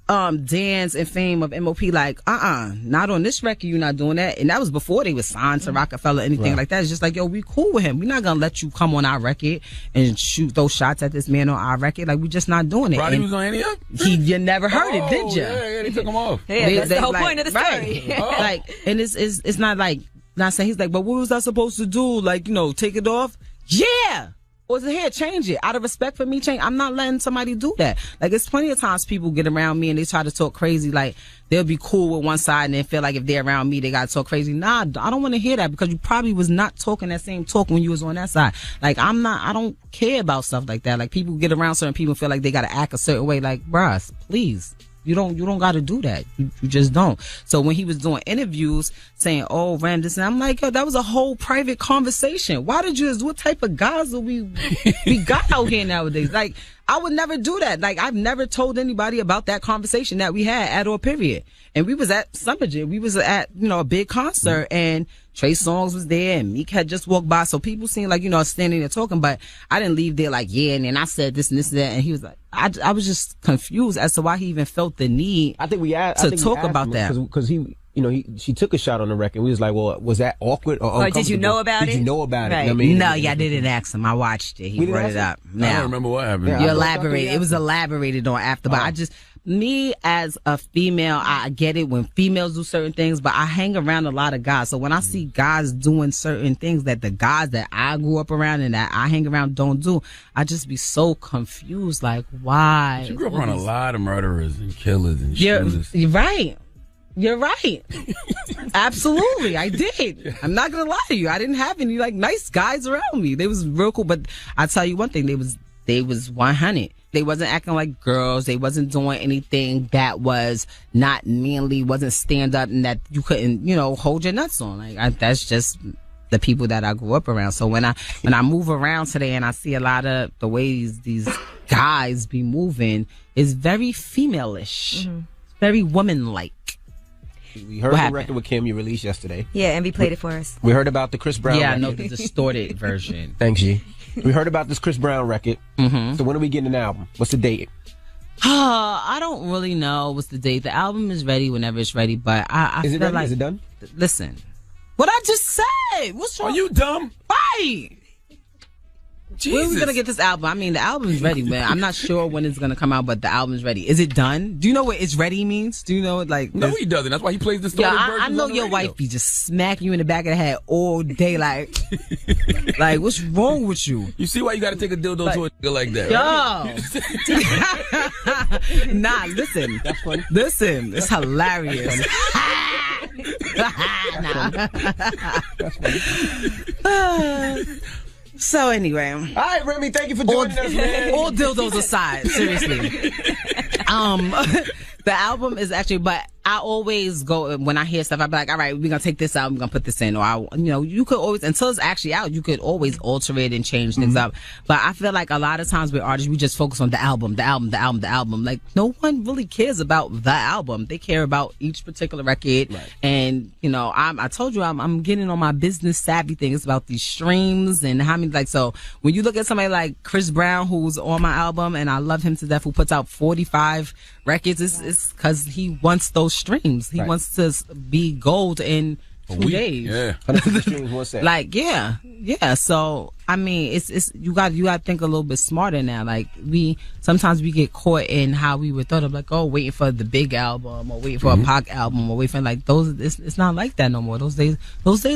Dan's and Fame of MOP like, not on this record, you're not doing that. And that was before they was signed to Rockefeller, anything like that. It's just like, yo, we cool with him. We're not gonna let you come on our record and shoot those shots at this man on our record. Like, we just not doing it. Roddy was on Annie Up? You never heard it, did you? Yeah, they took him off. Yeah, that's the whole point of the story. Right. And it's not like, not saying, he's like, but what was I supposed to do? Like, take it off? Yeah! Or is it here? Change it. Out of respect for me, change. I'm not letting somebody do that. Like, it's plenty of times people get around me and they try to talk crazy. Like, they'll be cool with one side and then feel like if they're around me, they got to talk crazy. Nah, I don't want to hear that because you probably was not talking that same talk when you was on that side. Like, I don't care about stuff like that. Like, people get around certain people and feel like they got to act a certain way. Like, bruh, please. You don't got to do that. You just don't. So when he was doing interviews saying, oh, Ram, this, and I'm like, yo, that was a whole private conversation. Why did you, what type of guys do we got out here nowadays? Like, I would never do that. Like, I've never told anybody about that conversation that we had at all, period. And we was at Summer Jam. We was at, a big concert and Trey Songz was there and Meek had just walked by. So people seemed like, standing there talking, but I didn't leave there like, yeah, and then I said this and this and that. And he was like, I was just confused as to why he even felt the need to talk about that. Because she took a shot on the record. We was like, well, was that awkward or uncomfortable? Did you know about it? Did you know about right. it? I mean, no, I didn't ask him. I watched it. He brought it up. I don't remember what happened. You elaborated. It was elaborated on after, but me as a female, I get it when females do certain things, but I hang around a lot of guys. So when I see guys doing certain things that the guys that I grew up around and that I hang around don't do, I just be so confused. Like, why? But you grew up around a lot of murderers and killers and shooters. You're right. You're right. Absolutely. I did. I'm not going to lie to you. I didn't have any nice guys around me. They was real cool. But I tell you one thing, they was 100. They wasn't acting like girls. They wasn't doing anything that was not manly, wasn't stand up, and that you couldn't, hold your nuts on. That's just the people that I grew up around. So when I move around today and I see a lot of the ways these guys be moving, is very female-ish, very woman-like. We heard the record with Kim you released yesterday. Yeah, and we played it for us. We heard about the Chris Brown record. I know the distorted version. Thanks, G. We heard about this Chris Brown record. Mm-hmm. So when are we getting an album? What's the date? I don't really know what's the date. The album is ready whenever it's ready, but I is feel it ready? like... Is it done? Listen. What I just said! What's wrong? Are you dumb? Right! Jesus. When are we going to get this album? I mean, the album's ready, man. I'm not sure when it's going to come out, but the album's ready. Is it done? Do you know what "it's ready" means? Do you know it? No, he doesn't. That's why he plays the story. Yeah, I know your wife be just smacking you in the back of the head all day, like what's wrong with you? You see why you got to take a dildo to a nigga like that? Yo, nah, listen. That's funny. Listen, it's hilarious. That's funny. So anyway, all right, Remy, thank you for joining us, man. All dildos aside, seriously. The album is actually, but I always go, when I hear stuff, I be like, all right, we're going to take this out, we're going to put this in. Or, you could always, until it's actually out, you could always alter it and change things up. But I feel like a lot of times with artists, we just focus on the album. Like, no one really cares about the album. They care about each particular record. Right. And, I told you, I'm getting on my business savvy thing. It's about these streams and how many, so when you look at somebody like Chris Brown, who's on my album, and I love him to death, who puts out 45 records, it's because he wants those streams. He wants to be gold in 2 days. Yeah. 150 streams, what's that? Like, yeah. So, I mean, it's you got to think a little bit smarter now. Like, sometimes we get caught in how we were thought of, like, waiting for the big album or waiting for a Pac album or waiting for, like, those. It's not like that no more. Those days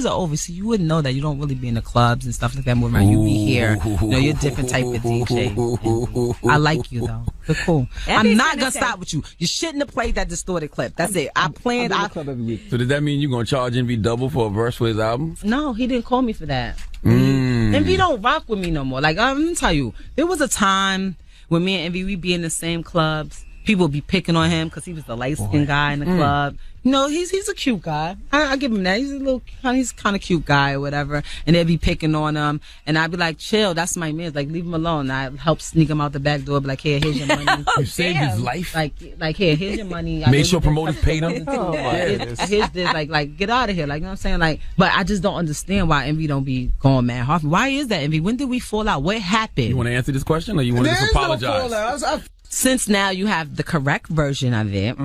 are over. So you wouldn't know that. You don't really be in the clubs and stuff like that moving around. You be here. You're a different type of DJ. I like you though. You're cool. I'm not gonna stop with you. You shouldn't have played that distorted clip. That's it. I planned. I club every week. So does that mean you're gonna charge Envy double for a verse for his album? No, he didn't call me for that. Envy don't rock with me no more. Like, I'm gonna tell you, there was a time when me and Envy, we'd be in the same clubs. People would be picking on him because he was the light-skinned guy in the club. He's a cute guy. I give him that. He's kind of cute guy or whatever. And they'd be picking on him. And I'd be like, chill, that's my man. Like, leave him alone. I'd help sneak him out the back door. Be like, here, here's your money. You saved his life? Like, here's your money. Make sure promoters paid him? Here's this. Like, get out of here. Like, you know what I'm saying? Like, but I just don't understand why Envy don't be going mad hard. Why is that, Envy? When did we fall out? What happened? You want to answer this question or you want to just apologize? Since now you have the correct version of it,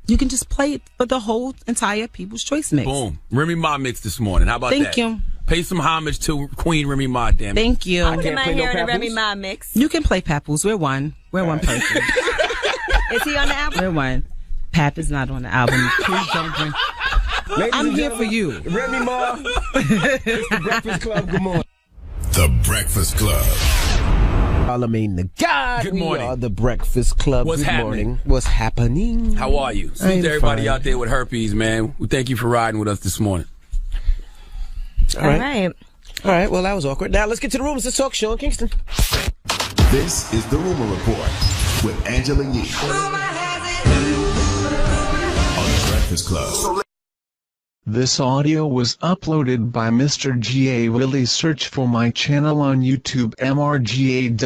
you can just play it for the whole entire People's Choice mix. Boom. Remy Ma mix this morning. How about that? Thank you. Pay some homage to Queen Remy Ma, damn it. Thank you. Am I hearing a Remy Ma mix? You can play Papoose. We're one. We're one person. Is he on the album? We're one. Pap is not on the album. Please don't bring... I'm here for you. Remy Ma. It's the Breakfast Club. Good morning. The Breakfast Club. Charlamagne the God. Good morning. We are the Breakfast Club. What's Good happening? morning. What's happening? How are you? Salute to everybody out there with herpes, man. We thank you for riding with us this morning. All right. Well, that was awkward. Now let's get to the rumors. Let's talk Sean Kingston. This is the Rumor Report with Angela Yee on the Breakfast Club. This audio was uploaded by Mr. G.A. Willie. Search for my channel on YouTube, MRGAWILLIE.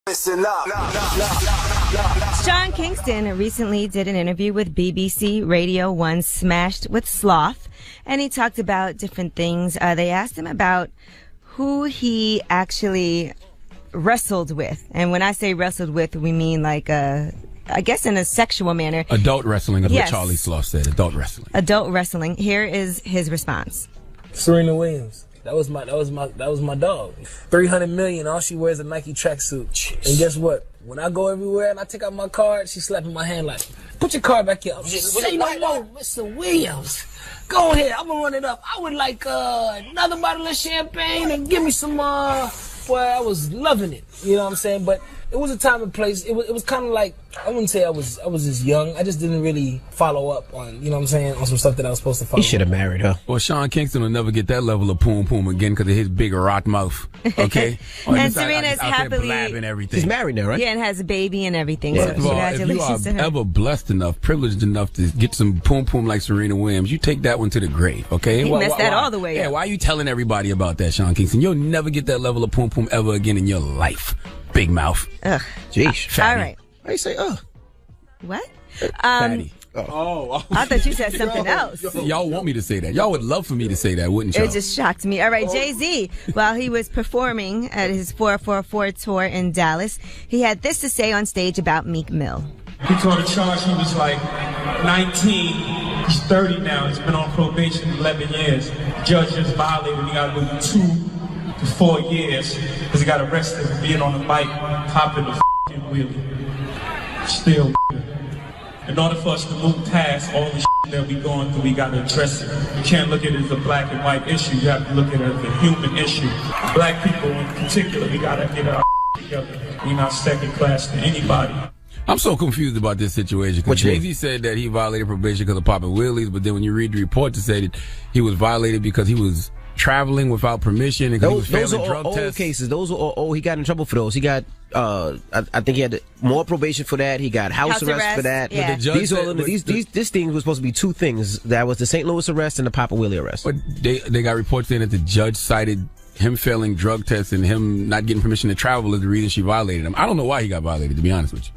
Listen up. Sean Kingston recently did an interview with BBC Radio 1's Smashed with Sloth, and he talked about different things. They asked him about who he actually wrestled with. And when I say wrestled with, we mean like I guess in a sexual manner. Adult wrestling is what Charlie Sloth said. Adult wrestling. Adult wrestling. Here is his response. Serena Williams. That was my dog. 300 million. All she wears is a Nike tracksuit. And guess what? When I go everywhere and I take out my card, she's slapping my hand like, "Put your card back here." I'm just say no more, Mr. Williams. Go ahead. I'm gonna run it up. I would like another bottle of champagne and give me some. Boy, I was loving it. You know what I'm saying? But it was a time and place. It was kind of like, I wouldn't say I was just young. I just didn't really follow up on, you know what I'm saying, on some stuff that I was supposed to follow. He should have married her. Well, Sean Kingston will never get that level of poom poom again because of his big rot mouth. Okay? And Serena's happily blabbing everything. She's married now, right? Yeah, and has a baby and everything. Yeah. So First of all, if you congratulations to her. are ever blessed enough, privileged enough to get some poom poom like Serena Williams, you take that one to the grave, okay? He messed that all the way up. Yeah, why are you telling everybody about that, Sean Kingston? You'll never get that level of poom poom ever again in your life. Big mouth. Ugh. Jeez. Fatty. All right. Why you say, What? Fatty. I thought you said something else. Y'all want me to say that. Y'all would love for me to say that, wouldn't y'all? It just shocked me. All right, Jay-Z, while he was performing at his 444 tour in Dallas, he had this to say on stage about Meek Mill. He told the charge he was like 19. He's 30 now. He's been on probation 11 years. The judge just violated. He got to do 2 to 4 years because he got arrested for being on the bike, popping the f***ing wheelie. Still, in order for us to move past all the shit that we going through, we got to address it. You can't look at it as a black and white issue. You have to look at it as a human issue. Black people in particular, we got to get our together. We're not second class to anybody. I'm so confused about this situation because Jay-Z said that he violated probation because of popping wheelies, but then when you read the report to say that he was violated because he was traveling without permission, and he was those failing are drug old tests. cases. Those are all, he got in trouble for those. He got, I think he had more probation for that. He got house arrest for that. Yeah. This thing was supposed to be two things. That was the St. Louis arrest and the Papa Willie arrest. But they got reports saying that the judge cited him failing drug tests and him not getting permission to travel as the reason she violated him. I don't know why he got violated, to be honest with you.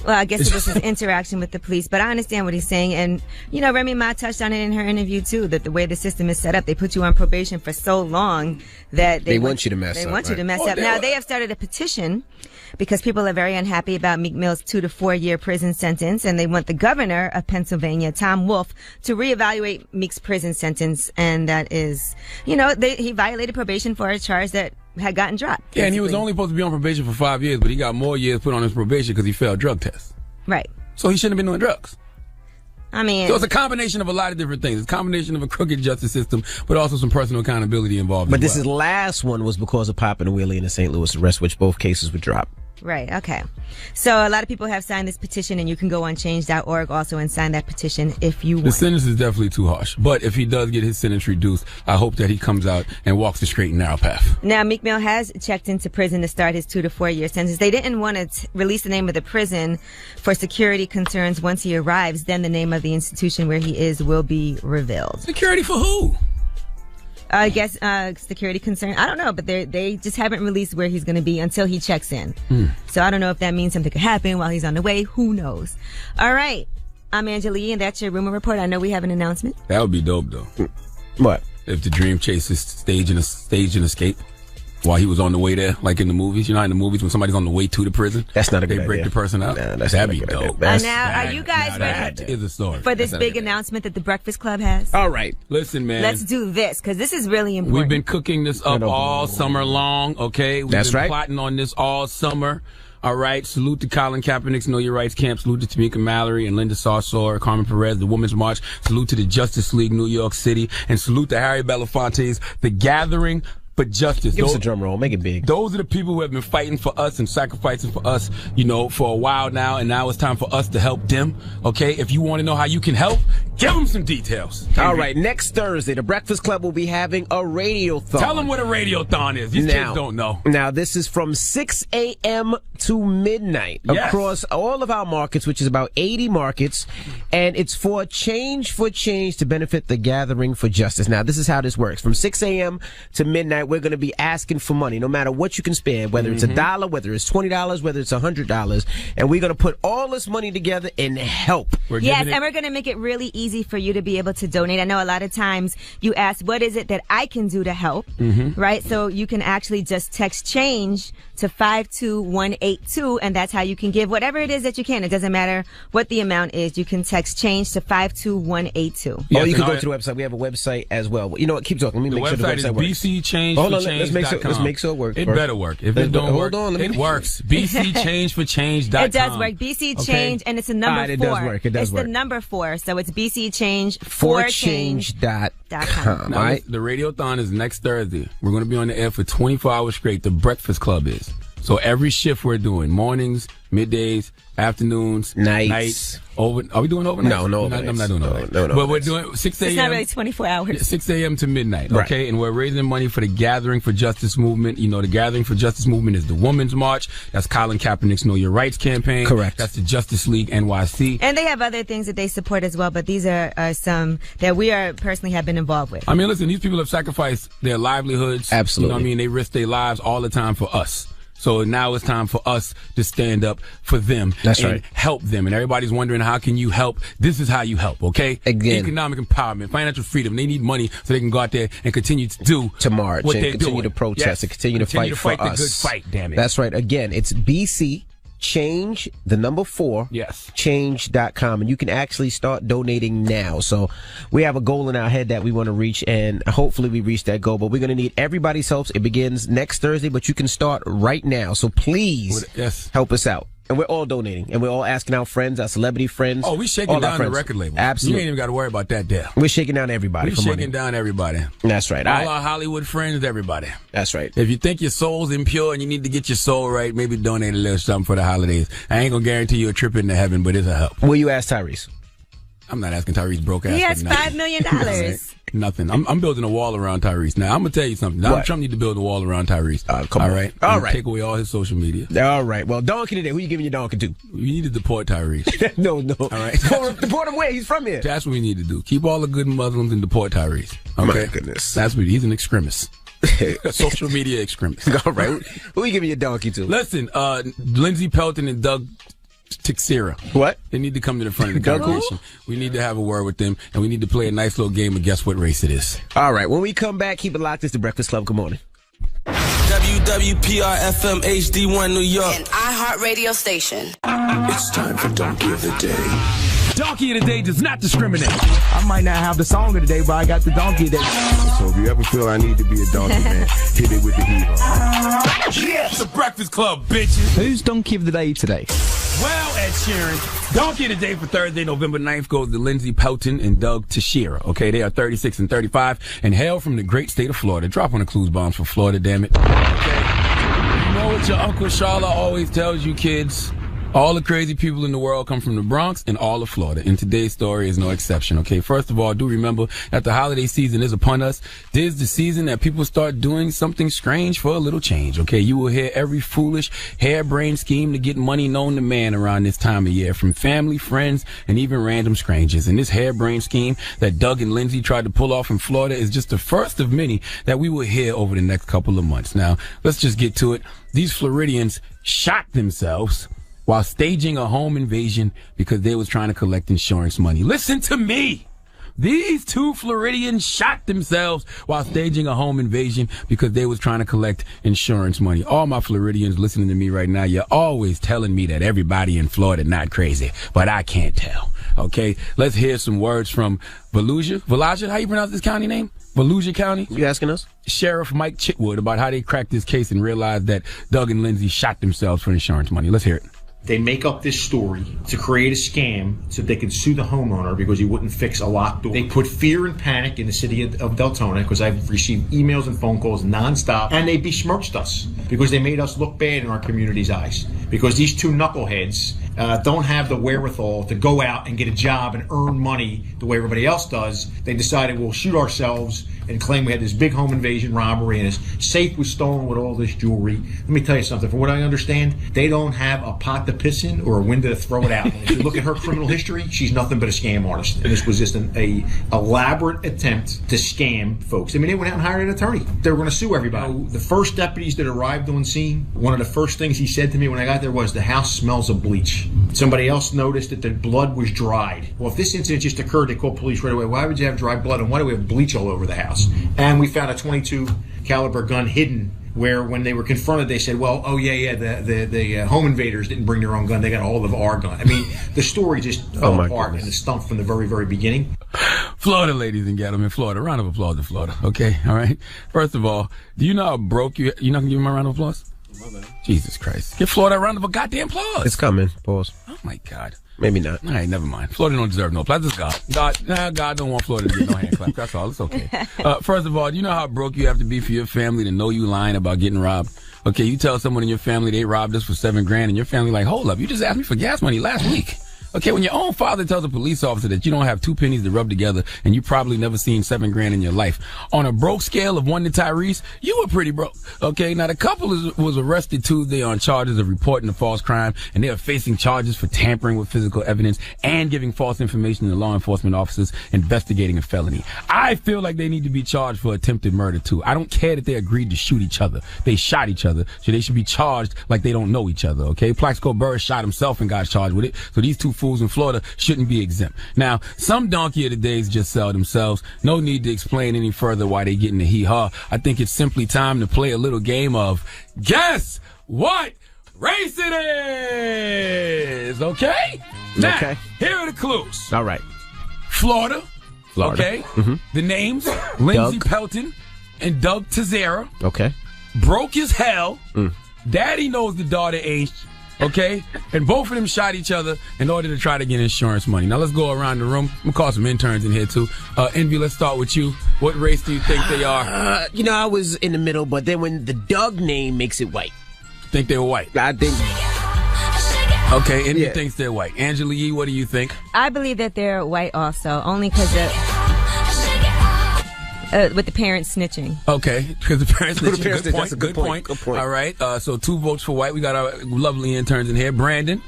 Well, I guess it was his interaction with the police, but I understand what he's saying. And, Remy Ma touched on it in her interview, too, that the way the system is set up, they put you on probation for so long that they want you to mess up. They want you to mess up. Now, they have started a petition because people are very unhappy about Meek Mill's 2 to 4 year prison sentence, and they want the governor of Pennsylvania, Tom Wolf, to reevaluate Meek's prison sentence. And that is, he violated probation for a charge that had gotten dropped. Yeah, and he was only supposed to be on probation for 5 years, but he got more years put on his probation because he failed drug tests. Right. So he shouldn't have been doing drugs. I mean... So it's a combination of a lot of different things. It's a combination of a crooked justice system, but also some personal accountability involved. But this last one was because of Papa and Willie and the St. Louis arrest, which both cases were dropped. Right, okay. So a lot of people have signed this petition, and you can go on change.org also and sign that petition if you want. The sentence is definitely too harsh. But if he does get his sentence reduced, I hope that he comes out and walks the straight and narrow path. Now, Meek Mill has checked into prison to start his 2 to 4 year sentence. They didn't want to release the name of the prison for security concerns once he arrives. Then the name of the institution where he is will be revealed. Security for who? I guess security concern. I don't know, but they just haven't released where he's going to be until he checks in. So I don't know if that means something could happen while he's on the way. Who knows? All right. I'm Angela Yee, and that's your rumor report. I know we have an announcement. That would be dope, though. What? If the Dream Chasers stage an escape while he was on the way there, like in the movies. You know, in the movies when somebody's on the way to the prison, that's not a good idea. They break the person up. Nah, that'd be dope. Now, are you guys ready That is a story. for this big announcement that the Breakfast Club has? All right. Listen, man. Let's do this, because this is really important. We've been cooking this up all summer long, okay? We've been right. plotting on this all summer. All right. Salute to Colin Kaepernick's Know Your Rights camp. Salute to Tamika Mallory and Linda Sarsour, Carmen Perez, the Women's March. Salute to the Justice League, New York City. And salute to Harry Belafonte's The Gathering for Justice. Give us a drum roll. Make it big. Those are the people who have been fighting for us and sacrificing for us, for a while now. And now it's time for us to help them. Okay. If you want to know how you can help, give them some details. All right. Next Thursday, the Breakfast Club will be having a radiothon. Tell them what a radiothon is. These kids don't know. Now, this is from 6 a.m. to midnight across all of our markets, which is about 80 markets. And it's for Change to benefit the Gathering for Justice. Now, this is how this works. From 6 a.m. to midnight, we're going to be asking for money, no matter what you can spend, whether it's $1, whether it's $20, whether it's $100. And we're going to put all this money together and help. Yes, and we're going to make it really easy for you to be able to donate. I know a lot of times you ask, what is it that I can do to help? Right? So you can actually just text change to 52182, and that's how you can give whatever it is that you can. It doesn't matter what the amount is. You can text change to 52182. Yes, you can go to the website. We have a website as well. You know what? Keep talking. Let me make sure the website works. BCChangeforChange.com. Let's make sure it works. It better work. If it don't work, it works. BCChangeforChange.com. It does work. BC Change, and it's a number 4. It does work. It does work. It's the number 4, so it's BCChangeforChange.com. Now, right? The radiothon is next Thursday. We're going to be on the air for 24 hours straight. The Breakfast Club is. So every shift we're doing, mornings, middays, afternoons, nights. Are we doing overnight? No, I'm not doing overnight. No, but we're doing 6 a.m. It's not really 24 hours. 6 a.m. to midnight, okay? And we're raising money for the Gathering for Justice movement. The Gathering for Justice movement is the Women's March. That's Colin Kaepernick's Know Your Rights campaign. Correct. That's the Justice League NYC. And they have other things that they support as well, but these are some that we personally have been involved with. I mean, listen, these people have sacrificed their livelihoods. Absolutely. You know what I mean? They risk their lives all the time for us. So now it's time for us to stand up for them and help them. And everybody's wondering, how can you help? This is how you help, okay? Again. Economic empowerment, financial freedom. They need money so they can go out there and continue to march what and they're continue doing. to protest and continue to fight for the us. good fight, damn it. That's right. Again, it's BC Change, the number 4, change.com, and you can actually start donating now. So we have a goal in our head that we want to reach, and hopefully we reach that goal, but we're going to need everybody's help. It begins next Thursday, but you can start right now. So please help us out. And we're all donating, and we're all asking our friends, our celebrity friends. Oh, we're shaking down the record label. Absolutely. You ain't even got to worry about that there. We're shaking down everybody. We're shaking down everybody. That's right. All our Hollywood friends, everybody. That's right. If you think your soul's impure and you need to get your soul right, maybe donate a little something for the holidays. I ain't going to guarantee you a trip into heaven, but it's a help. Will you ask Tyrese? I'm not asking Tyrese broke ass. He has for nothing. $5 million. Right? Nothing. I'm building a wall around Tyrese. Now, I'm going to tell you something. Donald Trump need to build a wall around Tyrese. Come all on. right? All And right. Take away all his social media. All right. Well, donkey today. Who you giving your donkey to? We need to deport Tyrese. No. All right? Deport him where? He's from here. That's what we need to do. Keep all the good Muslims and deport Tyrese. Okay? My goodness. That's what he's an extremist. Social media extremist. All right. Who you giving your donkey to? Listen, Lindsey Pelton and Doug Teixeira. What? They need to come to the front of the congregation. We need to have a word with them, and we need to play a nice little game of guess what race it is. All right. When we come back, keep it locked. It's the Breakfast Club. Good morning. WWPR FM HD1 New York. An iHeartRadio station. It's time for Donkey of the Day. Donkey of the Day does not discriminate. I might not have the song of the day, but I got the donkey of the day. So if you ever feel I need to be a donkey, man, hit it with the hero. Yes, the Breakfast Club, bitches. Who's donkey of the day today? Well, Ed Sheeran, Donkey of the Day for Thursday, November 9th goes to Lindsey Pelton and Doug Teixeira. Okay, they are 36 and 35 and hail from the great state of Florida. Drop on the clues bombs for Florida, damn it. Okay. You know what your Uncle Sharla always tells you, kids? All the crazy people in the world come from the Bronx and all of Florida, and today's story is no exception, okay? First of all, do remember that the holiday season is upon us. This is the season that people start doing something strange for a little change, okay? You will hear every foolish, harebrained scheme to get money known to man around this time of year, from family, friends, and even random strangers. And this harebrained scheme that Doug and Lindsey tried to pull off in Florida is just the first of many that we will hear over the next couple of months. Now, let's just get to it. These Floridians shot themselves while staging a home invasion because they was trying to collect insurance money. Listen to me. These two Floridians shot themselves while staging a home invasion because they was trying to collect insurance money. All my Floridians listening to me right now, you're always telling me that everybody in Florida not crazy, but I can't tell. Okay, let's hear some words from Volusia, how you pronounce this county name? Volusia County? You asking us? Sheriff Mike Chitwood about how they cracked this case and realized that Doug and Lindsey shot themselves for insurance money. Let's hear it. They make up this story to create a scam so they can sue the homeowner because he wouldn't fix a locked door. They put fear and panic in the city of Deltona because I've received emails and phone calls nonstop, and they besmirched us because they made us look bad in our community's eyes. Because these two knuckleheads don't have the wherewithal to go out and get a job and earn money the way everybody else does. They decided we'll shoot ourselves and claim we had this big home invasion robbery and his safe was stolen with all this jewelry. Let me tell you something. From what I understand, they don't have a pot to piss in or a window to throw it out. And if you look at her criminal history, she's nothing but a scam artist. And this was just an elaborate attempt to scam folks. I mean, they went out and hired an attorney. They were going to sue everybody. The first deputies that arrived on scene, one of the first things he said to me when I got there was, the house smells of bleach. Somebody else noticed that the blood was dried. Well, if this incident just occurred, they called police right away. Why would you have dry blood and why do we have bleach all over the house? And we found a .22 caliber gun hidden where when they were confronted, they said, well, the home invaders didn't bring their own gun. They got a hold of our gun. I mean, the story just fell apart and it stunk from the very, very beginning. Florida, ladies and gentlemen, Florida. Round of applause to Florida, okay? All right? First of all, do you know how broke you... You're not going to give me my round of applause? Jesus Christ. Give Florida a round of a goddamn applause. It's coming. Pause. Oh, my God. Maybe not. All right, never mind. Florida don't deserve no applause. This is God. God don't want Florida to get no hand clap. That's all. It's okay. First of all, do you know how broke you have to be for your family to know you lying about getting robbed? Okay, you tell someone in your family they robbed us for $7,000 and your family like, hold up, you just asked me for gas money last week. Okay, when your own father tells a police officer that you don't have two pennies to rub together and you probably never seen $7,000 in your life. On a broke scale of 1 to Tyrese, you were pretty broke. Okay, now the couple was arrested Tuesday on charges of reporting a false crime, and they are facing charges for tampering with physical evidence and giving false information to law enforcement officers investigating a felony. I feel like they need to be charged for attempted murder too. I don't care that they agreed to shoot each other. They shot each other, so they should be charged like they don't know each other, okay? Plaxico Burress shot himself and got charged with it, so these two fools in Florida shouldn't be exempt. Now, some donkey of the days just sell themselves. No need to explain any further why they getting the hee-haw. I think it's simply time to play a little game of guess what race it is, okay? Now, okay. Here are the clues. All right. Florida. Okay? Mm-hmm. The names, Lindsey Pelton and Doug Teixeira. Okay. Broke as hell. Daddy knows the daughter aged. Okay? And both of them shot each other in order to try to get insurance money. Now, let's go around the room. I'm going to call some interns in here, too. Envy, let's start with you. What race do you think they are? I was in the middle, but then when the Doug name makes it white. Think they were white? I think... Okay, and he thinks they're white. Angela Yee, what do you think? I believe that they're white also, only because with the parents snitching. Okay, because the parents snitching. That's a good point. All right, so 2 votes for white. We got our lovely interns in here. Brandon,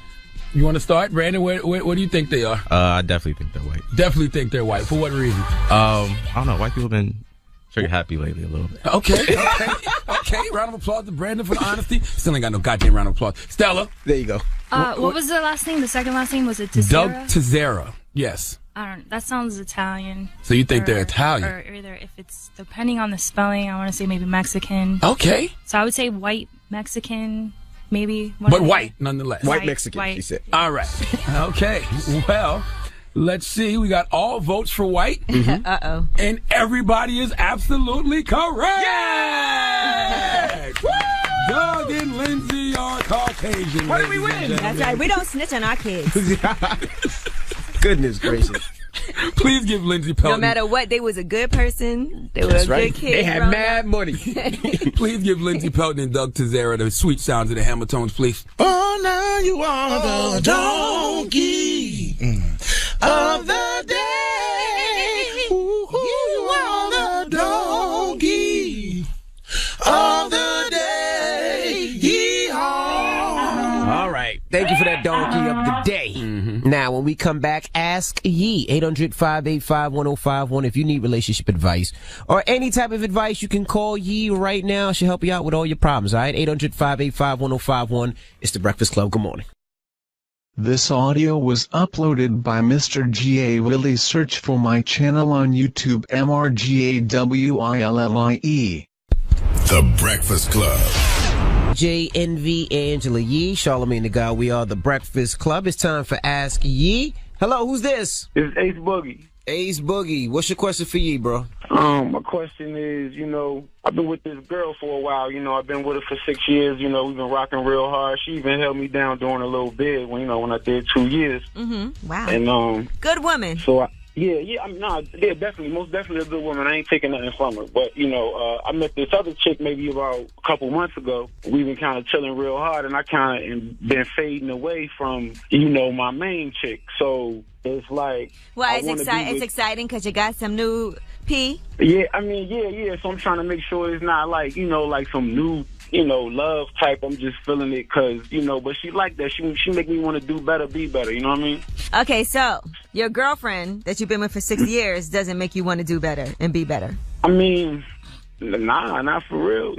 you want to start? Brandon, where do you think they are? I definitely think they're white. Definitely think they're white. For what reason? I don't know. White people have been trigger happy lately a little bit. Okay. Round of applause to Brandon for the honesty. Still ain't got no goddamn round of applause. Stella. There you go. What was the last name? The second last name, was it Teixeira? Doug Teixeira. Yes. I don't know. That sounds Italian. So you think they're Italian? Or either, if it's depending on the spelling, I want to say maybe Mexican. Okay. So I would say white Mexican, maybe. But white nonetheless. White Mexican, he said. All right. Okay. Well, let's see. We got all votes for white. Uh-oh. And everybody is absolutely correct. Yeah! Doug and Lindsay are Caucasian. What did we win? That's right. We don't snitch on our kids. Goodness gracious. Please give Lindsay Pelton. No matter what, they was a good person. They were a good kid. They had mad money. Please give Lindsay Pelton and Doug Teixeira the sweet sounds of the Hamiltones, please. Oh, now you are the donkey of the day. You are the donkey of the day. All right. Thank you for that donkey of the day. Now, when we come back, ask Yee. 800-585-1051. If you need relationship advice or any type of advice, you can call Yee right now. She'll help you out with all your problems. All right. 800-585-1051. It's the Breakfast Club. Good morning. This audio was uploaded by Mr. G.A. Willie. Search for my channel on YouTube, MRGAWILLIE. The Breakfast Club. JNV, Angela Yee, Charlamagne the God. We are the Breakfast Club. It's time for Ask Yee. Hello, who's this? It's Ace Boogie. Ace Boogie. What's your question for Yee, bro? My question is, I've been with this girl for a while. I've been with her for 6 years. We've been rocking real hard. She even held me down during a little bit when I did 2 years. Wow. And good woman. So definitely, most definitely a good woman. I ain't taking nothing from her. But, I met this other chick maybe about a couple months ago. We've been kind of chilling real hard, and I kind of been fading away from, my main chick. So it's like... Well, it's exciting because you got some new P? Yeah, So I'm trying to make sure it's not like, like some new... love type. I'm just feeling it because, but she like that. She make me want to do better, be better. You know what I mean? Okay, so your girlfriend that you've been with for 6 years doesn't make you want to do better and be better. I mean, nah, not for real.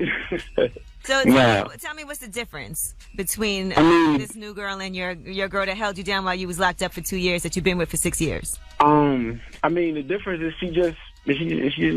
So tell me what's the difference between this new girl and your girl that held you down while you was locked up for 2 years that you've been with for 6 years? The difference is she just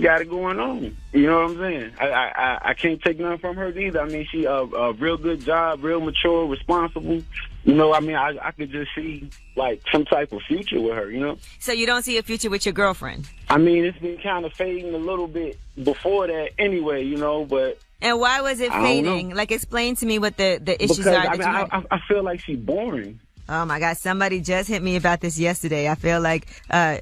got it going on. You know what I'm saying? I can't take nothing from her either. She a real good job, real mature, responsible. I could just see like some type of future with her, So you don't see a future with your girlfriend? It's been kind of fading a little bit before that anyway, but... And why was it fading? Like, explain to me what the issues are. I feel like she's boring. Oh my God, somebody just hit me about this yesterday. I feel like a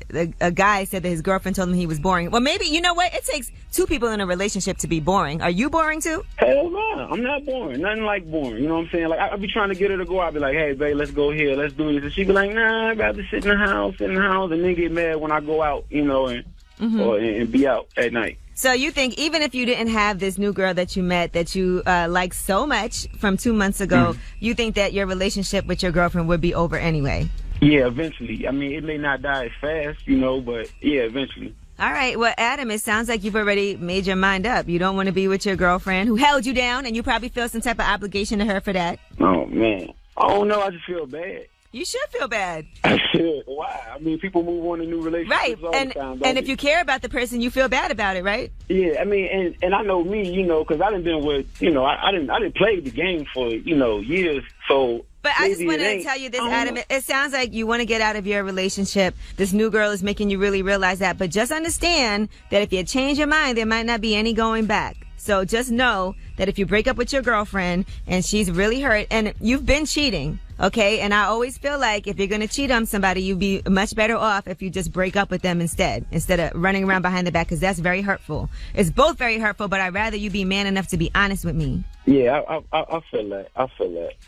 guy said that his girlfriend told him he was boring. Well, maybe, you know what? It takes 2 people in a relationship to be boring. Are you boring too? Hell no, I'm not boring. Nothing like boring. You know what I'm saying? Like, I'll be trying to get her to go out. I'll be like, hey, babe, let's go here. Let's do this. And she'd be like, nah, I'd rather sit in the house, and then get mad when I go out, and be out at night. So you think even if you didn't have this new girl that you met that you like so much from 2 months ago, you think that your relationship with your girlfriend would be over anyway? Yeah, eventually. It may not die as fast, but yeah, eventually. All right. Well, Adam, it sounds like you've already made your mind up. You don't want to be with your girlfriend who held you down, and you probably feel some type of obligation to her for that. Oh, man. I don't know. I just feel bad. You should feel bad. I should. Why? People move on to new relationships all the time. And if you care about the person, you feel bad about it, right? Yeah, and I know me, because I done been with, I didn't play the game for, years, so... But I just wanted to tell you this, Adam. It sounds like you want to get out of your relationship. This new girl is making you really realize that. But just understand that if you change your mind, there might not be any going back. So just know that if you break up with your girlfriend and she's really hurt, and you've been cheating, okay? And I always feel like if you're going to cheat on somebody, you'd be much better off if you just break up with them instead of running around behind the back, because that's very hurtful. It's both very hurtful, but I'd rather you be man enough to be honest with me. Yeah, I feel that.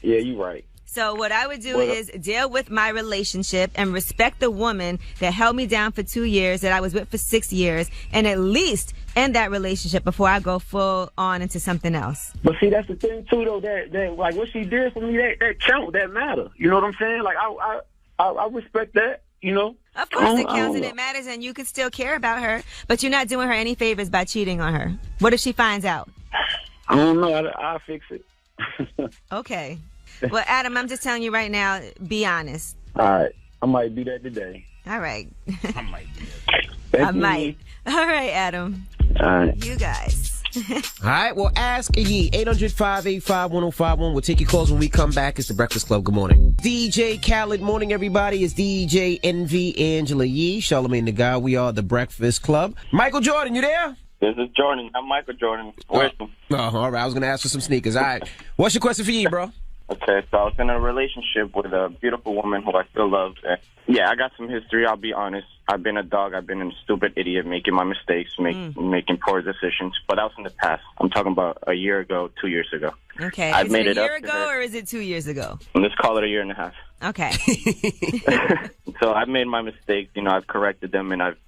Yeah, you're right. So what I would do is deal with my relationship and respect the woman that held me down for 2 years, that I was with for 6 years, and at least end that relationship before I go full on into something else. But see, that's the thing too, though. That like what she did for me, that count, that matter. You know what I'm saying? Like I respect that. You know. Of course, it counts and it matters, and you could still care about her, but you're not doing her any favors by cheating on her. What if she finds out? I don't know. I'll fix it. Okay. Well, Adam, I'm just telling you right now, be honest. All right. I might do that today. All right. I might do that. I might. All right, Adam. All right. You guys. All right, well, ask ye. 800-585-1051. We'll take your calls when we come back. It's The Breakfast Club. Good morning. DJ Khaled. Morning, everybody. It's DJ Envy, Angela Yee, Charlamagne the Guy. We are The Breakfast Club. Michael Jordan, you there? This is Jordan. I'm Michael Jordan. Oh, all right. I was going to ask for some sneakers. All right. What's your question for Yee, bro? Okay, so I was in a relationship with a beautiful woman who I still love. Yeah, I got some history, I'll be honest. I've been a dog. I've been a stupid idiot, making my mistakes, making poor decisions. But that was in the past. I'm talking about a year ago, 2 years ago. Okay. I've is made it a year up to ago her. or is it 2 years ago? Let's call it a year and a half. Okay. So I've made my mistakes. You know, I've corrected them, and I've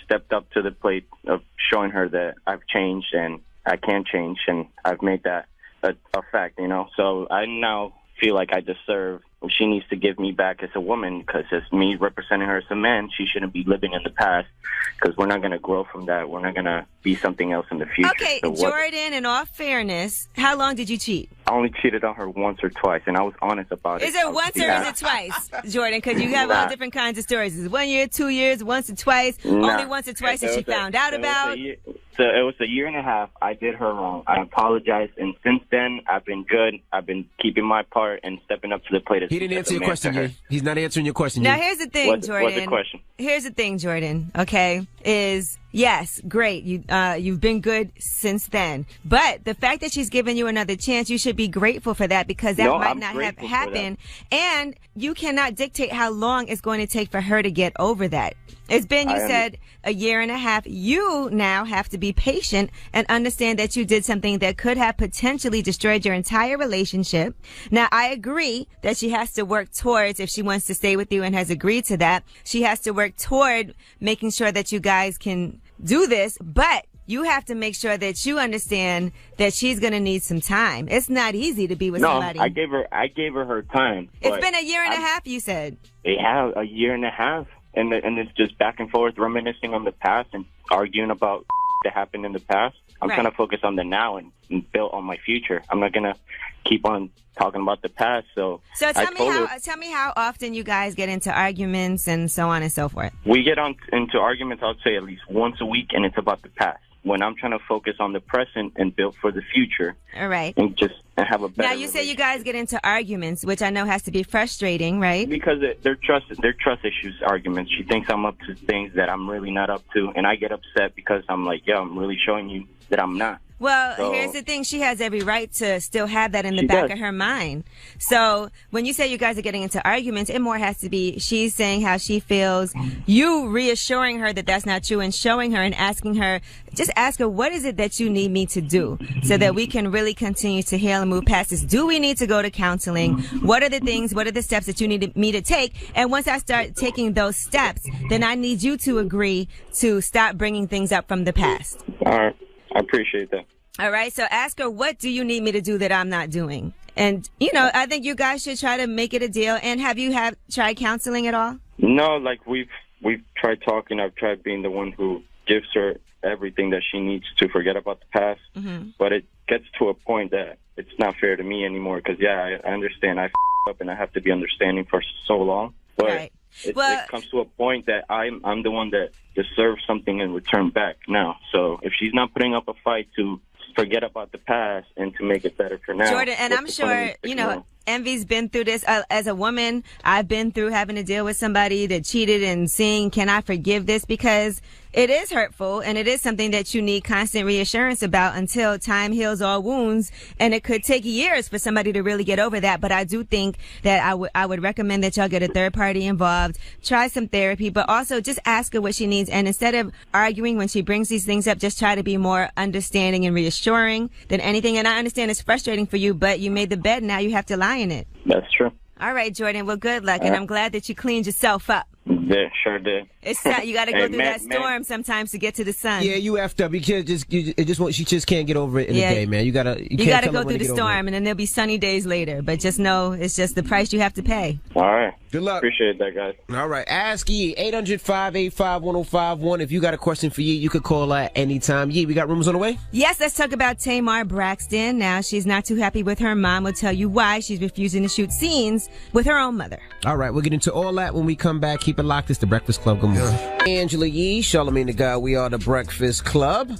stepped up to the plate of showing her that I've changed and I can change, and I've made that a fact, you know. So I now feel like I deserve, she needs to give me back as a woman, because as me representing her as a man, she shouldn't be living in the past, because we're not going to grow from that. We're not going to be something else in the future. Okay, so Jordan, in all fairness, how long did you cheat? I only cheated on her once or twice, and I was honest about it. Is it once or is it twice, Jordan? Because you have all different kinds of stories. Is it 1 year, 2 years, once or twice? Only once or twice that she found out about? So it was a year and a half. I did her wrong. I apologized, and since then, I've been good. I've been keeping my part and stepping up to the plate. He didn't answer your question, Yee. He's not answering your question, Now, Yee. here's the thing, Jordan. What's the question? Here's the thing, Jordan, okay, is, yes, great. You've been good since then. But the fact that she's given you another chance, you should be grateful for that, because that might not have happened. And you cannot dictate how long it's going to take for her to get over that. It's been, you said, a year and a half. You now have to be patient and understand that you did something that could have potentially destroyed your entire relationship. Now, I agree that she has to work towards, if she wants to stay with you and has agreed to that, she has to work toward making sure that you guys can do this, but you have to make sure that you understand that she's going to need some time. It's not easy to be with somebody. I gave her her time. It's been a year and a half, you said. They have a year and a half. And it's just back and forth, reminiscing on the past and arguing about that happened in the past. I'm trying to focus on the now and build on my future. I'm not going to keep on talking about the past. So tell me how often you guys get into arguments and so on and so forth. We get into arguments, I'd say, at least once a week, and it's about the past. When I'm trying to focus on the present and build for the future. All right. And just have a better Now, you say you guys get into arguments, which I know has to be frustrating, right? Because they're trust issues arguments. She thinks I'm up to things that I'm really not up to, and I get upset because I'm like, yo, I'm really showing you that I'm not. Well, here's the thing. She has every right to still have that in the back of her mind. So when you say you guys are getting into arguments, it more has to be she's saying how she feels, you reassuring her that that's not true, and showing her and asking her, just ask her, what is it that you need me to do so that we can really continue to heal and move past this? Do we need to go to counseling? What are the things, what are the steps that you need me to take? And once I start taking those steps, then I need you to agree to stop bringing things up from the past. All right. I appreciate that. All right. So ask her, what do you need me to do that I'm not doing? And, I think you guys should try to make it a deal. And have you tried counseling at all? No, like we've tried talking. I've tried being the one who gives her everything that she needs to forget about the past. Mm-hmm. But it gets to a point that it's not fair to me anymore, because, I understand I up and I have to be understanding for so long. But right. It comes to a point that I'm the one that deserves something in return back now. So if she's not putting up a fight to forget about the past and to make it better for now. Jordan, and I'm sure, Envy's been through this. As a woman, I've been through having to deal with somebody that cheated and seeing, can I forgive this? Because it is hurtful, and it is something that you need constant reassurance about until time heals all wounds. And it could take years for somebody to really get over that. But I do think that I would recommend that y'all get a third party involved, try some therapy, but also just ask her what she needs. And instead of arguing when she brings these things up, just try to be more understanding and reassuring than anything. And I understand it's frustrating for you, but you made the bed, now you have to lie in it. That's true. All right, Jordan. Well, good luck, and I'm glad that you cleaned yourself up. Yeah, sure did. It's not, you got to go Hey, through man, that storm sometimes to get to the sun. Yeah, you effed up. You can't she just can't get over it in a day, man. You gotta go through the storm, and then there'll be sunny days later. But just know it's just the price you have to pay. All right. Good luck. Appreciate that, guys. All right. Ask Yee, 800-585-1051. If you got a question for Yee, you could call at any time. Yee, we got rumors on the way? Yes, let's talk about Tamar Braxton. Now, she's not too happy with her mom. We'll tell you why she's refusing to shoot scenes with her own mother. All right. We'll get into all that when we come back. Keep it locked. It's The Breakfast Club. Good morning. Angela Yee, Charlamagne the God. We are The Breakfast Club.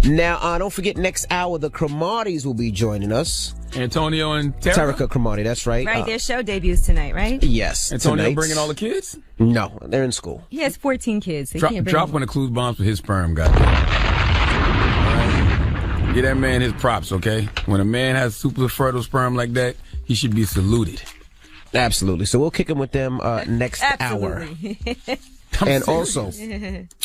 Now, don't forget, next hour, the Cromarties will be joining us. Antonio and Terricka Cromartie, that's right. Right, their show debuts tonight, right? Yes. Antonio tonight. bringing all the kids? No, they're in school. He has 14 kids. So Drop one of Clues bombs for his sperm, goddamn. Right. Get that man his props, okay? When a man has super fertile sperm like that, he should be saluted. Absolutely. So we'll kick him with them next hour. And also,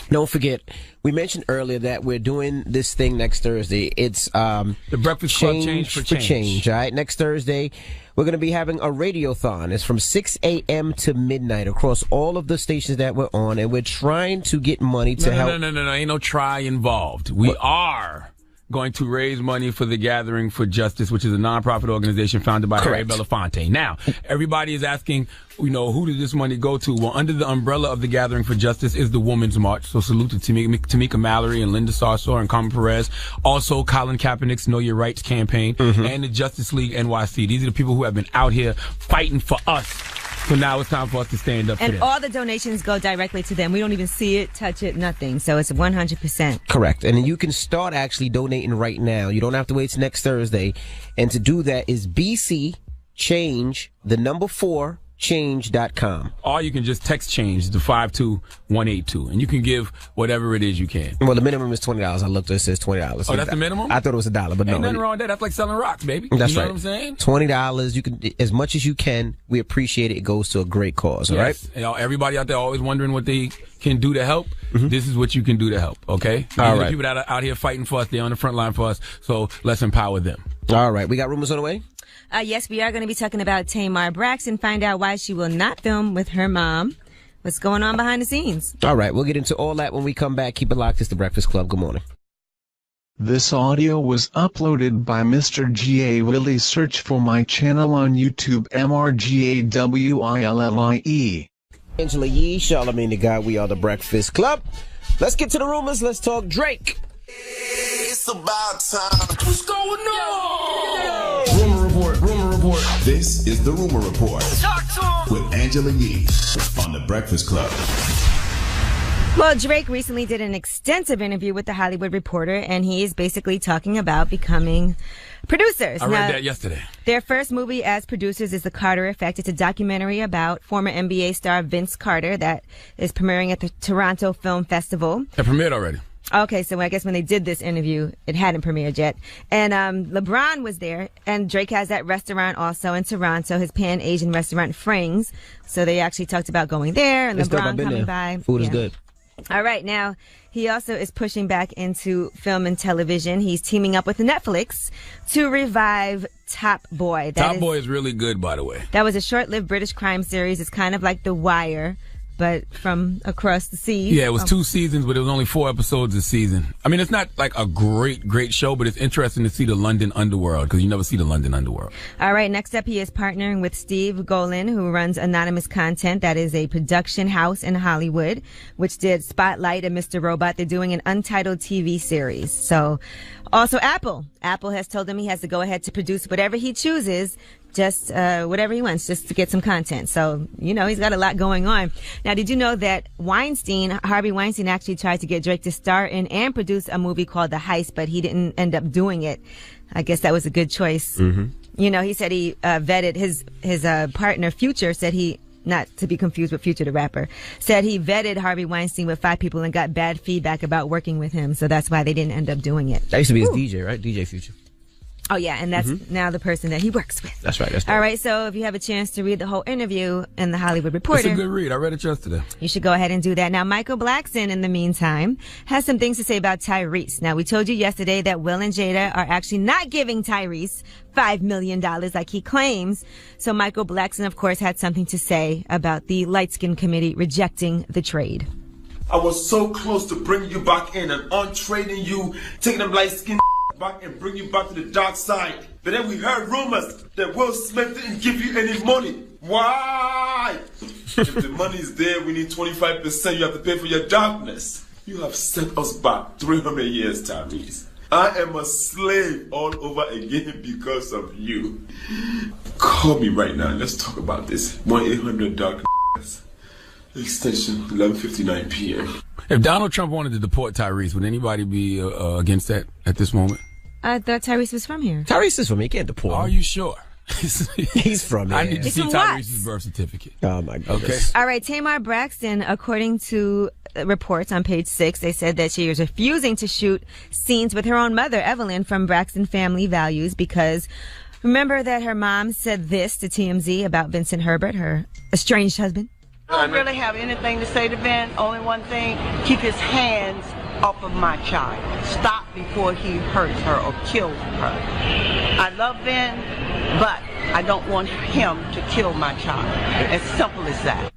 don't forget, we mentioned earlier that we're doing this thing next Thursday. It's the Breakfast Club Change for Change. All right, next Thursday, we're going to be having a radiothon. It's from 6 a.m. to midnight across all of the stations that we're on, and we're trying to get money to help. No. Ain't no try involved. We are going to raise money for the Gathering for Justice, which is a nonprofit organization founded by Ray Belafonte. Now, everybody is asking, who did this money go to? Well, under the umbrella of the Gathering for Justice is the Women's March. So salute to Tamika Mallory and Linda Sarsour and Carmen Perez. Also, Colin Kaepernick's Know Your Rights campaign and the Justice League NYC. These are the people who have been out here fighting for us. So now it's time for us to stand up for them. And all the donations go directly to them. We don't even see it, touch it, nothing. So it's 100%. Correct. And you can start actually donating right now. You don't have to wait till next Thursday. And to do that is BC Change, 4 change.com. Or you can just text change to 52182 and you can give whatever it is you can. Well, the minimum is $20. I looked, it says $20. Oh, that's the minimum? I thought it was $1, but no. Ain't nothing wrong with that. That's like selling rocks, baby. That's you know right. what I'm saying? $20. You can, as much as you can. We appreciate it. It goes to a great cause. All right. And everybody out there always wondering what they can do to help. This is what you can do to help. Okay. All right. The people that are out here fighting for us, they're on the front line for us. So let's empower them. All right. We got rumors on the way. Yes, we are going to be talking about Tamar Braxton, find out why she will not film with her mom. What's going on behind the scenes? All right, we'll get into all that when we come back. Keep it locked. It's The Breakfast Club. Good morning. This audio was uploaded by Mr. G.A. Willie. Search for my channel on YouTube, MRGAWILLIE. Angela Yee, Charlamagne the God. We are The Breakfast Club. Let's get to the rumors. Let's talk Drake. It's about time. What's going on? Rumor report. This is the Rumor Report. Talk to him. With Angela Yee on The Breakfast Club. Well, Drake recently did an extensive interview with The Hollywood Reporter, and he is basically talking about becoming producers. I read that yesterday. Their first movie as producers is The Carter Effect. It's a documentary about former NBA star Vince Carter that is premiering at the Toronto Film Festival. It premiered already. Okay, so I guess when they did this interview, it hadn't premiered yet. And LeBron was there, and Drake has that restaurant also in Toronto, his Pan-Asian restaurant, Frings. So they actually talked about going there, and LeBron coming by. Food is good. All right, now, he also is pushing back into film and television. He's teaming up with Netflix to revive Top Boy. Top Boy is really good, by the way. That was a short-lived British crime series. It's kind of like The Wire, but from across the seas. Yeah, it was 2 seasons, but it was only 4 episodes a season. I mean, it's not like a great show, but it's interesting to see the London underworld, because you never see the London underworld. All right, next up, he is partnering with Steve Golan, who runs Anonymous Content. That is a production house in Hollywood, which did Spotlight and Mr. Robot. They're doing an untitled TV series. So, also Apple. Apple has told him he has to go ahead to produce whatever he chooses, just whatever he wants, just to get some content. So, he's got a lot going on. Now, did you know that Harvey Weinstein actually tried to get Drake to star in and produce a movie called The Heist, but he didn't end up doing it. I guess that was a good choice. He said he vetted his partner, Future, said he, not to be confused with Future the rapper, said he vetted Harvey Weinstein with 5 people and got bad feedback about working with him. So that's why they didn't end up doing it. That used to be his DJ, right? DJ Future. Oh, yeah, and that's now the person that he works with. That's right. All right, so if you have a chance to read the whole interview in the Hollywood Reporter. It's a good read. I read it yesterday. You should go ahead and do that. Now, Michael Blackson, in the meantime, has some things to say about Tyrese. Now, we told you yesterday that Will and Jada are actually not giving Tyrese $5 million like he claims. So Michael Blackson, of course, had something to say about the Light Skin Committee rejecting the trade. I was so close to bringing you back in and untrading you, taking them light skin back and bring you back to the dark side. But then we heard rumors that Will Smith didn't give you any money. Why? If the money is there, we need 25%. You have to pay for your darkness. You have set us back 300 years, Tyrese. I am a slave all over again because of you. Call me right now. Let's talk about this. 1-800-DARK. Extension 11:59 p.m. If Donald Trump wanted to deport Tyrese, would anybody be against that at this moment? I thought Tyrese was from here. Tyrese is from here. He can't deport him. Are you sure? He's from here. I need to see Tyrese's birth certificate. Oh, my goodness. Okay. All right, Tamar Braxton, according to reports on page 6, they said that she was refusing to shoot scenes with her own mother, Evelyn, from Braxton Family Values because remember that her mom said this to TMZ about Vincent Herbert, her estranged husband? I don't really have anything to say to Ben. Only one thing, keep his hands off of my child. Stop before he hurts her or kills her. I love Ben, but I don't want him to kill my child. As simple as that.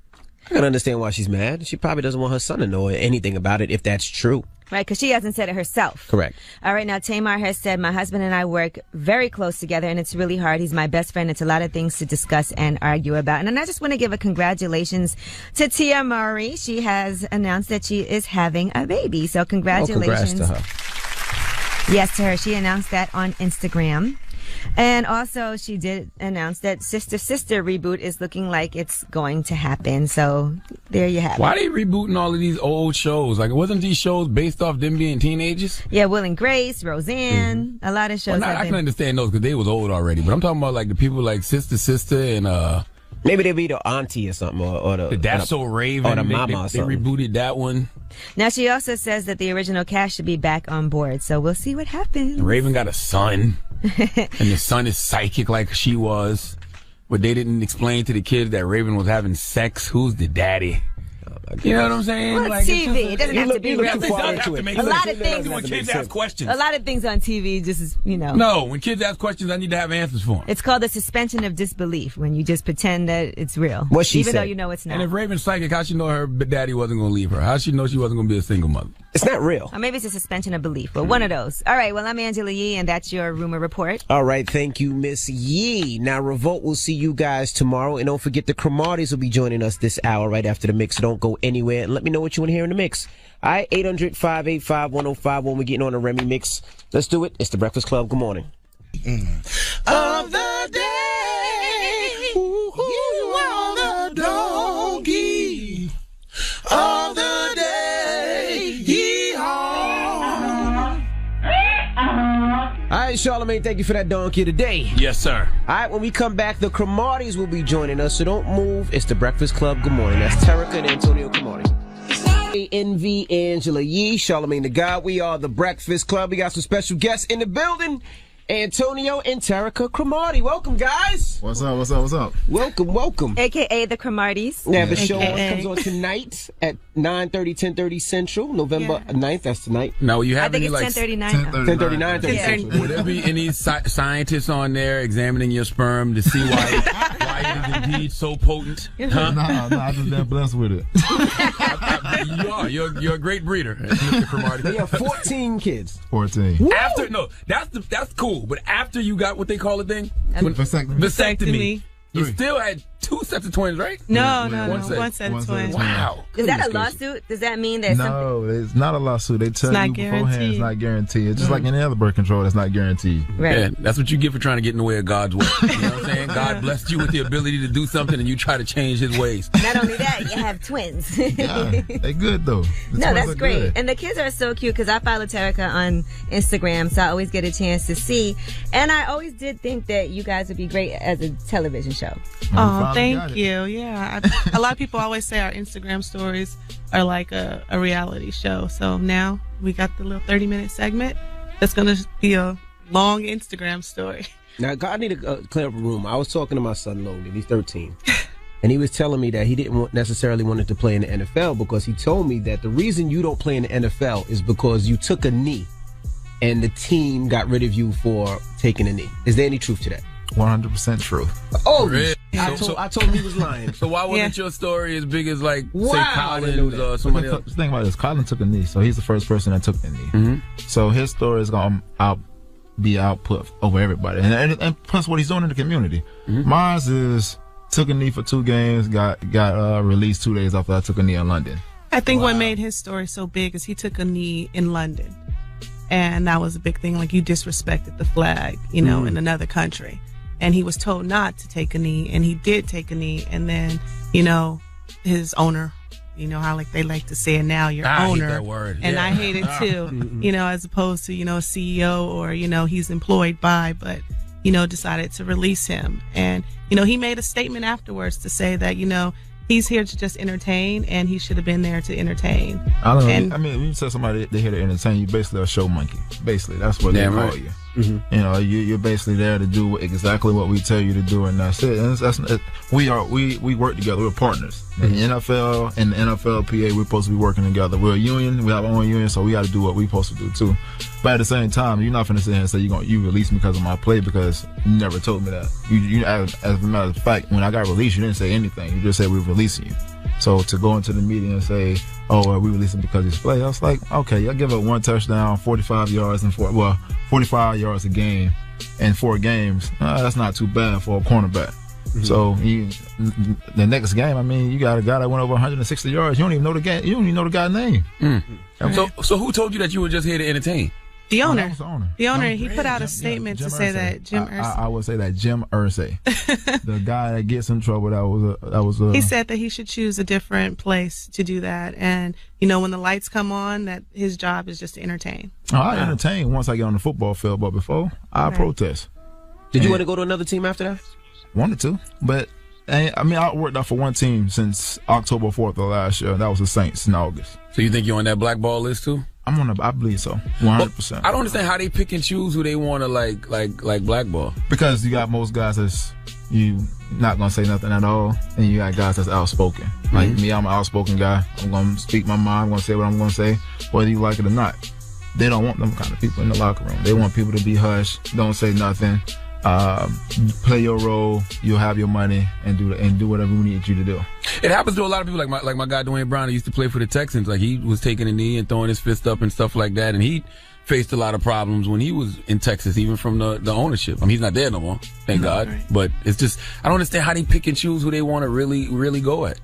I can understand why she's mad. She probably doesn't want her son to know anything about it if that's true. Right, because she hasn't said it herself. Correct. All right, now Tamar has said, my husband and I work very close together, and it's really hard. He's my best friend. It's a lot of things to discuss and argue about. And I just want to give a congratulations to Tia Murray. She has announced that she is having a baby. So congratulations. Congrats to her. Yes, to her. She announced that on Instagram. And also, she did announce that Sister Sister reboot is looking like it's going to happen. So, there you have it. Why are they rebooting all of these old shows? Like, wasn't these shows based off them being teenagers? Yeah, Will and Grace, Roseanne, a lot of shows. Well, I can understand those because they was old already. But I'm talking about like the people like Sister Sister and maybe they'll be the auntie or something, or the That's So Raven, or the mama or they something. rebooted that one. Now, she also says that the original cast should be back on board. So, we'll see what happens. Raven got a son. And the son is psychic like she was. But they didn't explain to the kids that Raven was having sex. Who's the daddy? You know what I'm saying? Well, it's TV. It doesn't have to be real. A lot of things. When kids ask questions. A lot of things on TV just is, No, when kids ask questions, I need to have answers for them. It's called the suspension of disbelief, when you just pretend that it's real. What she even said. though you know it's not. And if Raven's psychic, how she know her daddy wasn't going to leave her? How she know she wasn't going to be a single mother? It's not real. Or maybe it's a suspension of belief, but one of those. All right, well, I'm Angela Yee, and that's your rumor report. All right, thank you, Miss Yee. Now, Revolt will see you guys tomorrow, and don't forget the Cromarties will be joining us this hour right after the mix, so don't go anywhere, and let me know what you want to hear in the mix. All right, 800-585-1051. We're getting on a Remy mix. Let's do it. It's The Breakfast Club. Good morning. Of the day, you are the doggy of the day. Yeehaw. All right, Charlamagne, thank you for that donkey today. Yes, sir. All right, when we come back, the Cromarties will be joining us, so don't move. It's The Breakfast Club. Good morning. That's Terricka and Antonio Cromartie. NV Angela Yee, Charlamagne the God. We are The Breakfast Club. We got some special guests in the building. Antonio and Terricka Cromartie. Welcome, guys. What's up, what's up, what's up? Welcome. AKA the Cromarties. Yeah, the show comes on tonight at 9:30, 10:30 Central, November 9th. That's tonight. Now, you have I think any it's like 10:39. 10:39. 10:39. Central. Would there be any scientists on there examining your sperm to see why it is indeed so potent? Huh? No, I just been blessed with it. You're a great breeder, Mr. Cromartie. They have 14 kids. 14. That's cool. But after you got what they call a thing? Vasectomy. You still had 2 sets of twins, right? No. One set of twins. Wow. Is that a lawsuit? Does that mean that something? No, it's not a lawsuit. They tell you beforehand it's not guaranteed. It's just like any other birth control that's not guaranteed. Right. Yeah, that's what you get for trying to get in the way of God's way. You know what I'm saying? God blessed you with the ability to do something and you try to change his ways. Not only that, you have twins. Yeah, they good though. No, that's great. And the kids are so cute because I follow Terricka on Instagram, so I always get a chance to see. And I always did think that you guys would be great as a television show. Oh, thank you. Yeah. A lot of people always say our Instagram stories are like a reality show. So now we got the little 30-minute segment that's going to be a long Instagram story. Now, I need to clear up a room. I was talking to my son Logan. He's 13. And he was telling me that he didn't necessarily want to play in the NFL because he told me that the reason you don't play in the NFL is because you took a knee and the team got rid of you for taking a knee. Is there any truth to that? 100% true. Oh, really? I told him he was lying. So why wasn't your story as big as like Wow, say I didn't know Collins that. or somebody else? Just think about this. Colin took a knee, so he's the first person that took the knee. Mm-hmm. So his story is going to be output over everybody. And plus what he's doing in the community. Mine is took a knee for 2 games, got released 2 days after I took a knee in London. I think what made his story so big is he took a knee in London. And that was a big thing. Like, you disrespected the flag, you know, in another country. And he was told not to take a knee, and he did take a knee. And then, you know, his owner, you know how like they like to say it now, your owner. I hate that word. And Yeah. I hate it too, you know, as opposed to, you know, a CEO or, you know, he's employed by, but, you know, decided to release him. And, you know, he made a statement afterwards to say that, you know, he's here to just entertain, and he should have been there to entertain. I don't know. And, I mean, when you tell somebody they're here to entertain, you basically a show monkey. Basically, that's what they call right. you. You know, you're basically there to do exactly what we tell you to do, and that's it. And we work together. We're partners. In the NFL and the NFLPA, we're supposed to be working together. We're a union. We have our own union, so we got to do what we're supposed to do too. But at the same time, you're not finna sit here and say you release me because of my play, because you never told me that. You as a matter of fact, when I got released, you didn't say anything. You just said we're releasing you. So to go into the media and say, "Oh, well, we released him because he's play," I was like, okay, I give up 1 touchdown, 45 yards, and 45 yards a game, in 4 games. That's not too bad for a cornerback. So the next game, I mean, you got a guy that went over 160 yards. You don't even know the game. You don't even know the guy's name. So who told you that you were just here to entertain? the owner. That was the owner. The owner, he put out a statement to say that Jim Irsay. I would say that Jim Irsay, the guy that gets in trouble, that was he said that he should choose a different place to do that, and you know, when the lights come on, that his job is just to entertain. I entertain once I get on the football field, but before I protest. Did you want to go to another team after that? Wanted to, but I mean, I worked out for one team since October 4th of last year. That was the Saints in August. So you think you're on that blackball list too? I believe so, 100%. I don't understand how they pick and choose who they want to like blackball. Because you got most guys that's you not gonna say nothing at all, and you got guys that's outspoken. Like me, I'm an outspoken guy. I'm gonna speak my mind. I'm gonna say what I'm gonna say, whether you like it or not. They don't want them kind of people in the locker room. They want people to be hushed, don't say nothing, play your role. You'll have your money and do whatever we need you to do. It happens to a lot of people. Like my guy Dwayne Brown, who used to play for the Texans. Like he was taking a knee and throwing his fist up and stuff like that, and he faced a lot of problems when he was in Texas, even from the ownership. I mean, he's not there no more, thank God. Right. But it's just I don't understand how they pick and choose who they want to really go at.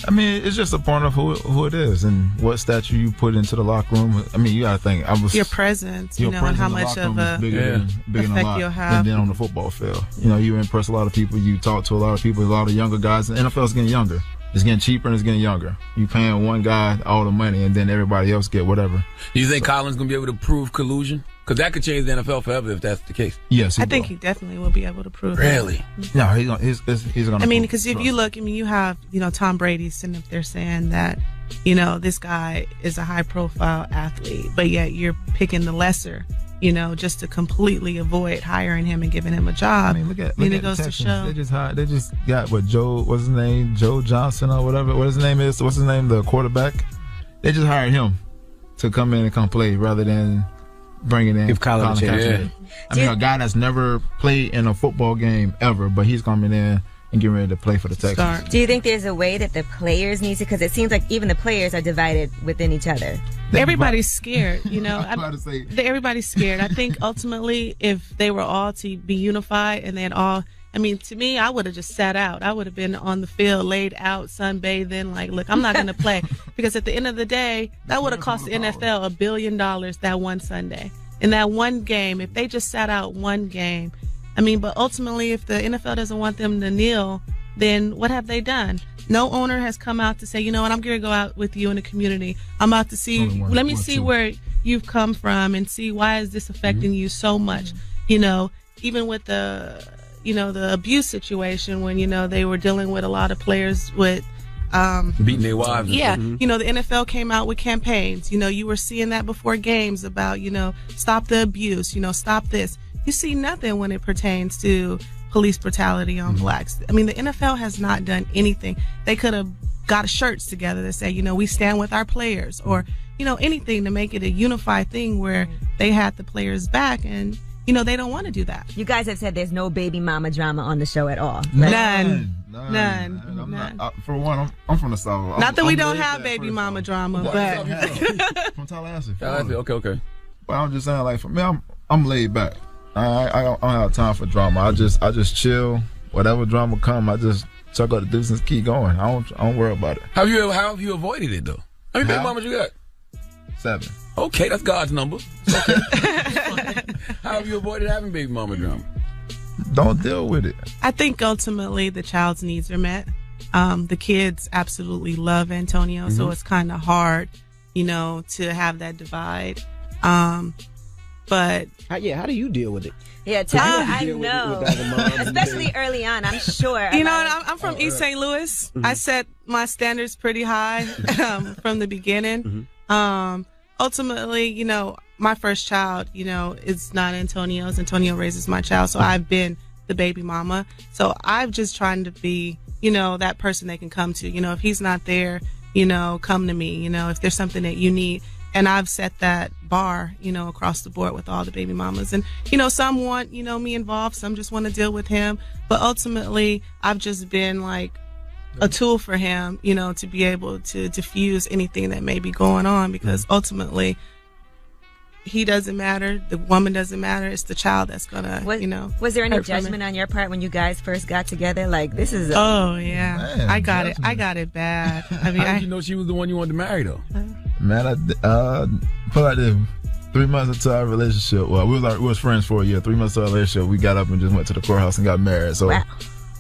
I mean, it's just a point of who it is and what statue you put into the locker room. I mean, you gotta think. Your presence, you know, and how much of a bigger effect you'll have than on the football field. You know, you impress a lot of people. You talk to a lot of people. A lot of younger guys. The NFL's getting younger. It's getting cheaper and it's getting younger. You paying one guy all the money and then everybody else get whatever. Do you think Colin's gonna be able to prove collusion? Because that could change the NFL forever if that's the case. Yes, I think he definitely will be able to prove really? it. No, he's gonna. I mean, because if you look, I mean, you have, you know, Tom Brady sitting up there saying that, you know, this guy is a high-profile athlete, but yet you're picking the lesser, you know, just to completely avoid hiring him and giving him a job. I mean, look at it goes to show. They just got what's his name, Joe Johnson or whatever. What his name is? What's his name? The quarterback. They just hired him to come in and come play rather than bringing in Colin Kaepernick. I mean, a guy that's never played in a football game ever, but he's coming in and getting ready to play for the Texans. Do you think there's a way that the players need to? Because it seems like even the players are divided within each other. Everybody's scared, you know. Everybody's scared. I think ultimately, if they were all to be unified and they'd all, I mean, to me, I would have just sat out. I would have been on the field, laid out, sunbathing, like, look, I'm not going to play. Because at the end of the day, that would have cost the NFL $1 billion that one Sunday. In that one game, if they just sat out one game, I mean, but ultimately, if the NFL doesn't want them to kneel, then what have they done? No owner has come out to say, you know what, I'm going to go out with you in the community. I'm about to see, let me see where you've come from and see why is this affecting you so much. You know, even with the abuse situation when, you know, they were dealing with a lot of players with beating their wives. Yeah, the NFL came out with campaigns. You were seeing that before games about, stop the abuse, stop this. You see nothing when it pertains to police brutality on blacks. I mean, the NFL has not done anything. They could have got shirts together that say, we stand with our players, or, anything to make it a unified thing where they had the players back, and, they don't want to do that. You guys have said there's no baby mama drama on the show at all. None. For one, I'm from the South. Not that we don't have baby mama drama, but from Tallahassee. Okay. But I'm just saying, like, for me, I'm laid back. I don't have time for drama. I just chill. Whatever drama come, I just chuck out the deuce and keep going. I don't worry about it. How have you avoided it though? How many baby mamas you got? 7. Okay, that's God's number. Okay. How have you avoided having baby mama drama? Don't deal with it. I think ultimately the child's needs are met. The kids absolutely love Antonio, so it's kind of hard, to have that divide. But how do you deal with it? Yeah, I know. Especially early on, I'm sure. I'm from East St. Louis. I set my standards pretty high from the beginning. Ultimately, my first child, is not Antonio's. Antonio raises my child, so I've been the baby mama. So I've just trying to be, that person they can come to. If he's not there, come to me. If there's something that you need. And I've set that bar, across the board with all the baby mamas. And, some want, me involved. Some just want to deal with him. But ultimately, I've just been like a tool for him, to be able to diffuse anything that may be going on, because ultimately he doesn't matter. The woman doesn't matter. It's the child that's going to, Was there any judgment on your part when you guys first got together? Like, this is... Oh, yeah. Man, I got it bad. I mean, how did you know she was the one you wanted to marry, though? Man, put like this. 3 months into our relationship, well, we was friends for a year. 3 months into our relationship, we got up and just went to the courthouse and got married. So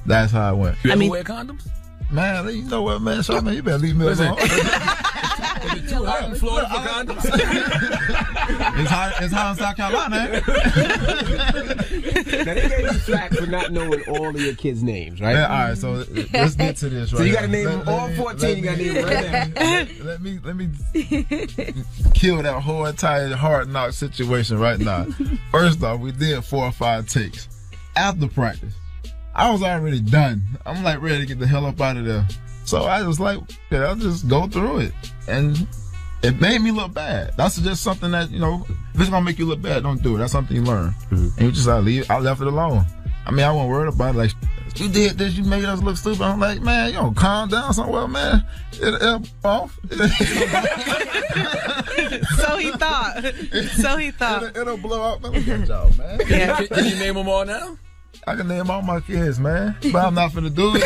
that's how it went. You ever wear condoms? Man, you know what, man? So, man, you better leave me alone. Is it too hot in Florida for condoms? It's hot in South Carolina. Now, they gave you flack for not knowing all of your kids' names, right? Yeah, all right, so let's get to this, right? So you got to name them all 14. You got to name them right now. Let me kill that whole entire hard knock situation right now. First off, we did 4 or 5 takes. After practice, I was already done. I'm like ready to get the hell up out of there. So I was like, I'll just go through it. And it made me look bad. That's just something that, if it's going to make you look bad, don't do it. That's something you learn. And you just, I left it alone. I mean, I wasn't worried about it. Like, you did this, you made us look stupid. I'm like, man, you don't calm down somewhere, man. It'll off. So he thought. It'll blow up. Look at y'all, man. Yeah. Can you name them all now? I can name all my kids, man. But I'm not finna do it.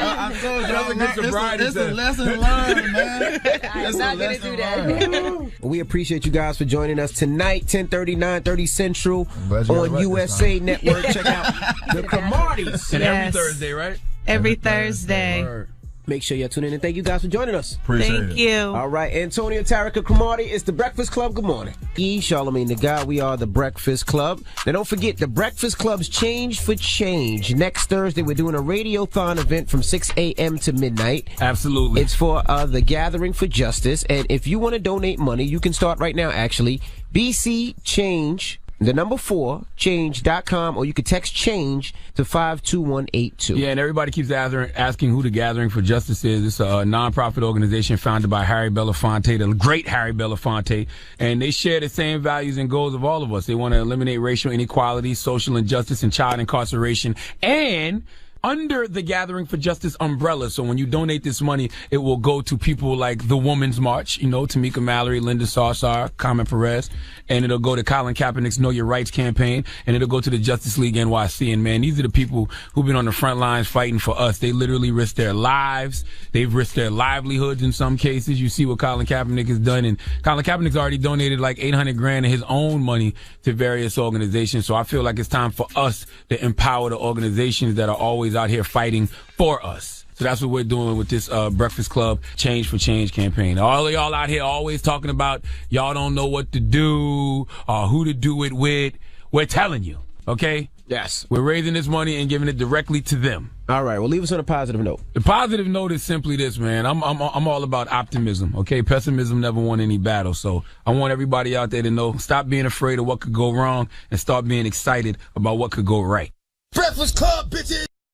I told you, it's a lesson learned, man. I'm not going to do that. We appreciate you guys for joining us tonight, 10:30, 9:30 Central on USA Network. Check out the Cromarties. And every Thursday, right? Every Thursday. Make sure you tune in, and thank you guys for joining us. Thank you. All right, Antonio, Terricka Cromartie, it's the Breakfast Club. Good morning. Charlamagne the Guy, we are the Breakfast Club. Now, don't forget, the Breakfast Club's Change for Change. Next Thursday, we're doing a radiothon event from 6 a.m. to midnight. Absolutely. It's for the Gathering for Justice, and if you want to donate money, you can start right now, actually. BC Change, the number 4, change.com, or you can text change to 52182. Yeah, and everybody keeps asking who the Gathering for Justice is. It's a nonprofit organization founded by Harry Belafonte, the great Harry Belafonte, and they share the same values and goals of all of us. They want to eliminate racial inequality, social injustice, and child incarceration, and under the Gathering for Justice umbrella. So when you donate this money, it will go to people like the Women's March, Tamika Mallory, Linda Sarsour, Carmen Perez, and it'll go to Colin Kaepernick's Know Your Rights campaign, and it'll go to the Justice League NYC. And man, these are the people who've been on the front lines fighting for us. They literally risked their lives. They've risked their livelihoods in some cases. You see what Colin Kaepernick has done, and Colin Kaepernick's already donated like $800,000 of his own money to various organizations. So I feel like it's time for us to empower the organizations that are always out here fighting for us. So that's what we're doing with this Breakfast Club Change for Change campaign. All of y'all out here always talking about y'all don't know what to do or who to do it with. We're telling you, okay? Yes. We're raising this money and giving it directly to them. All right. Well, leave us on a positive note. The positive note is simply this, man. I'm all about optimism. Okay, pessimism never won any battle. So I want everybody out there to know: stop being afraid of what could go wrong and start being excited about what could go right. Breakfast Club, bitches.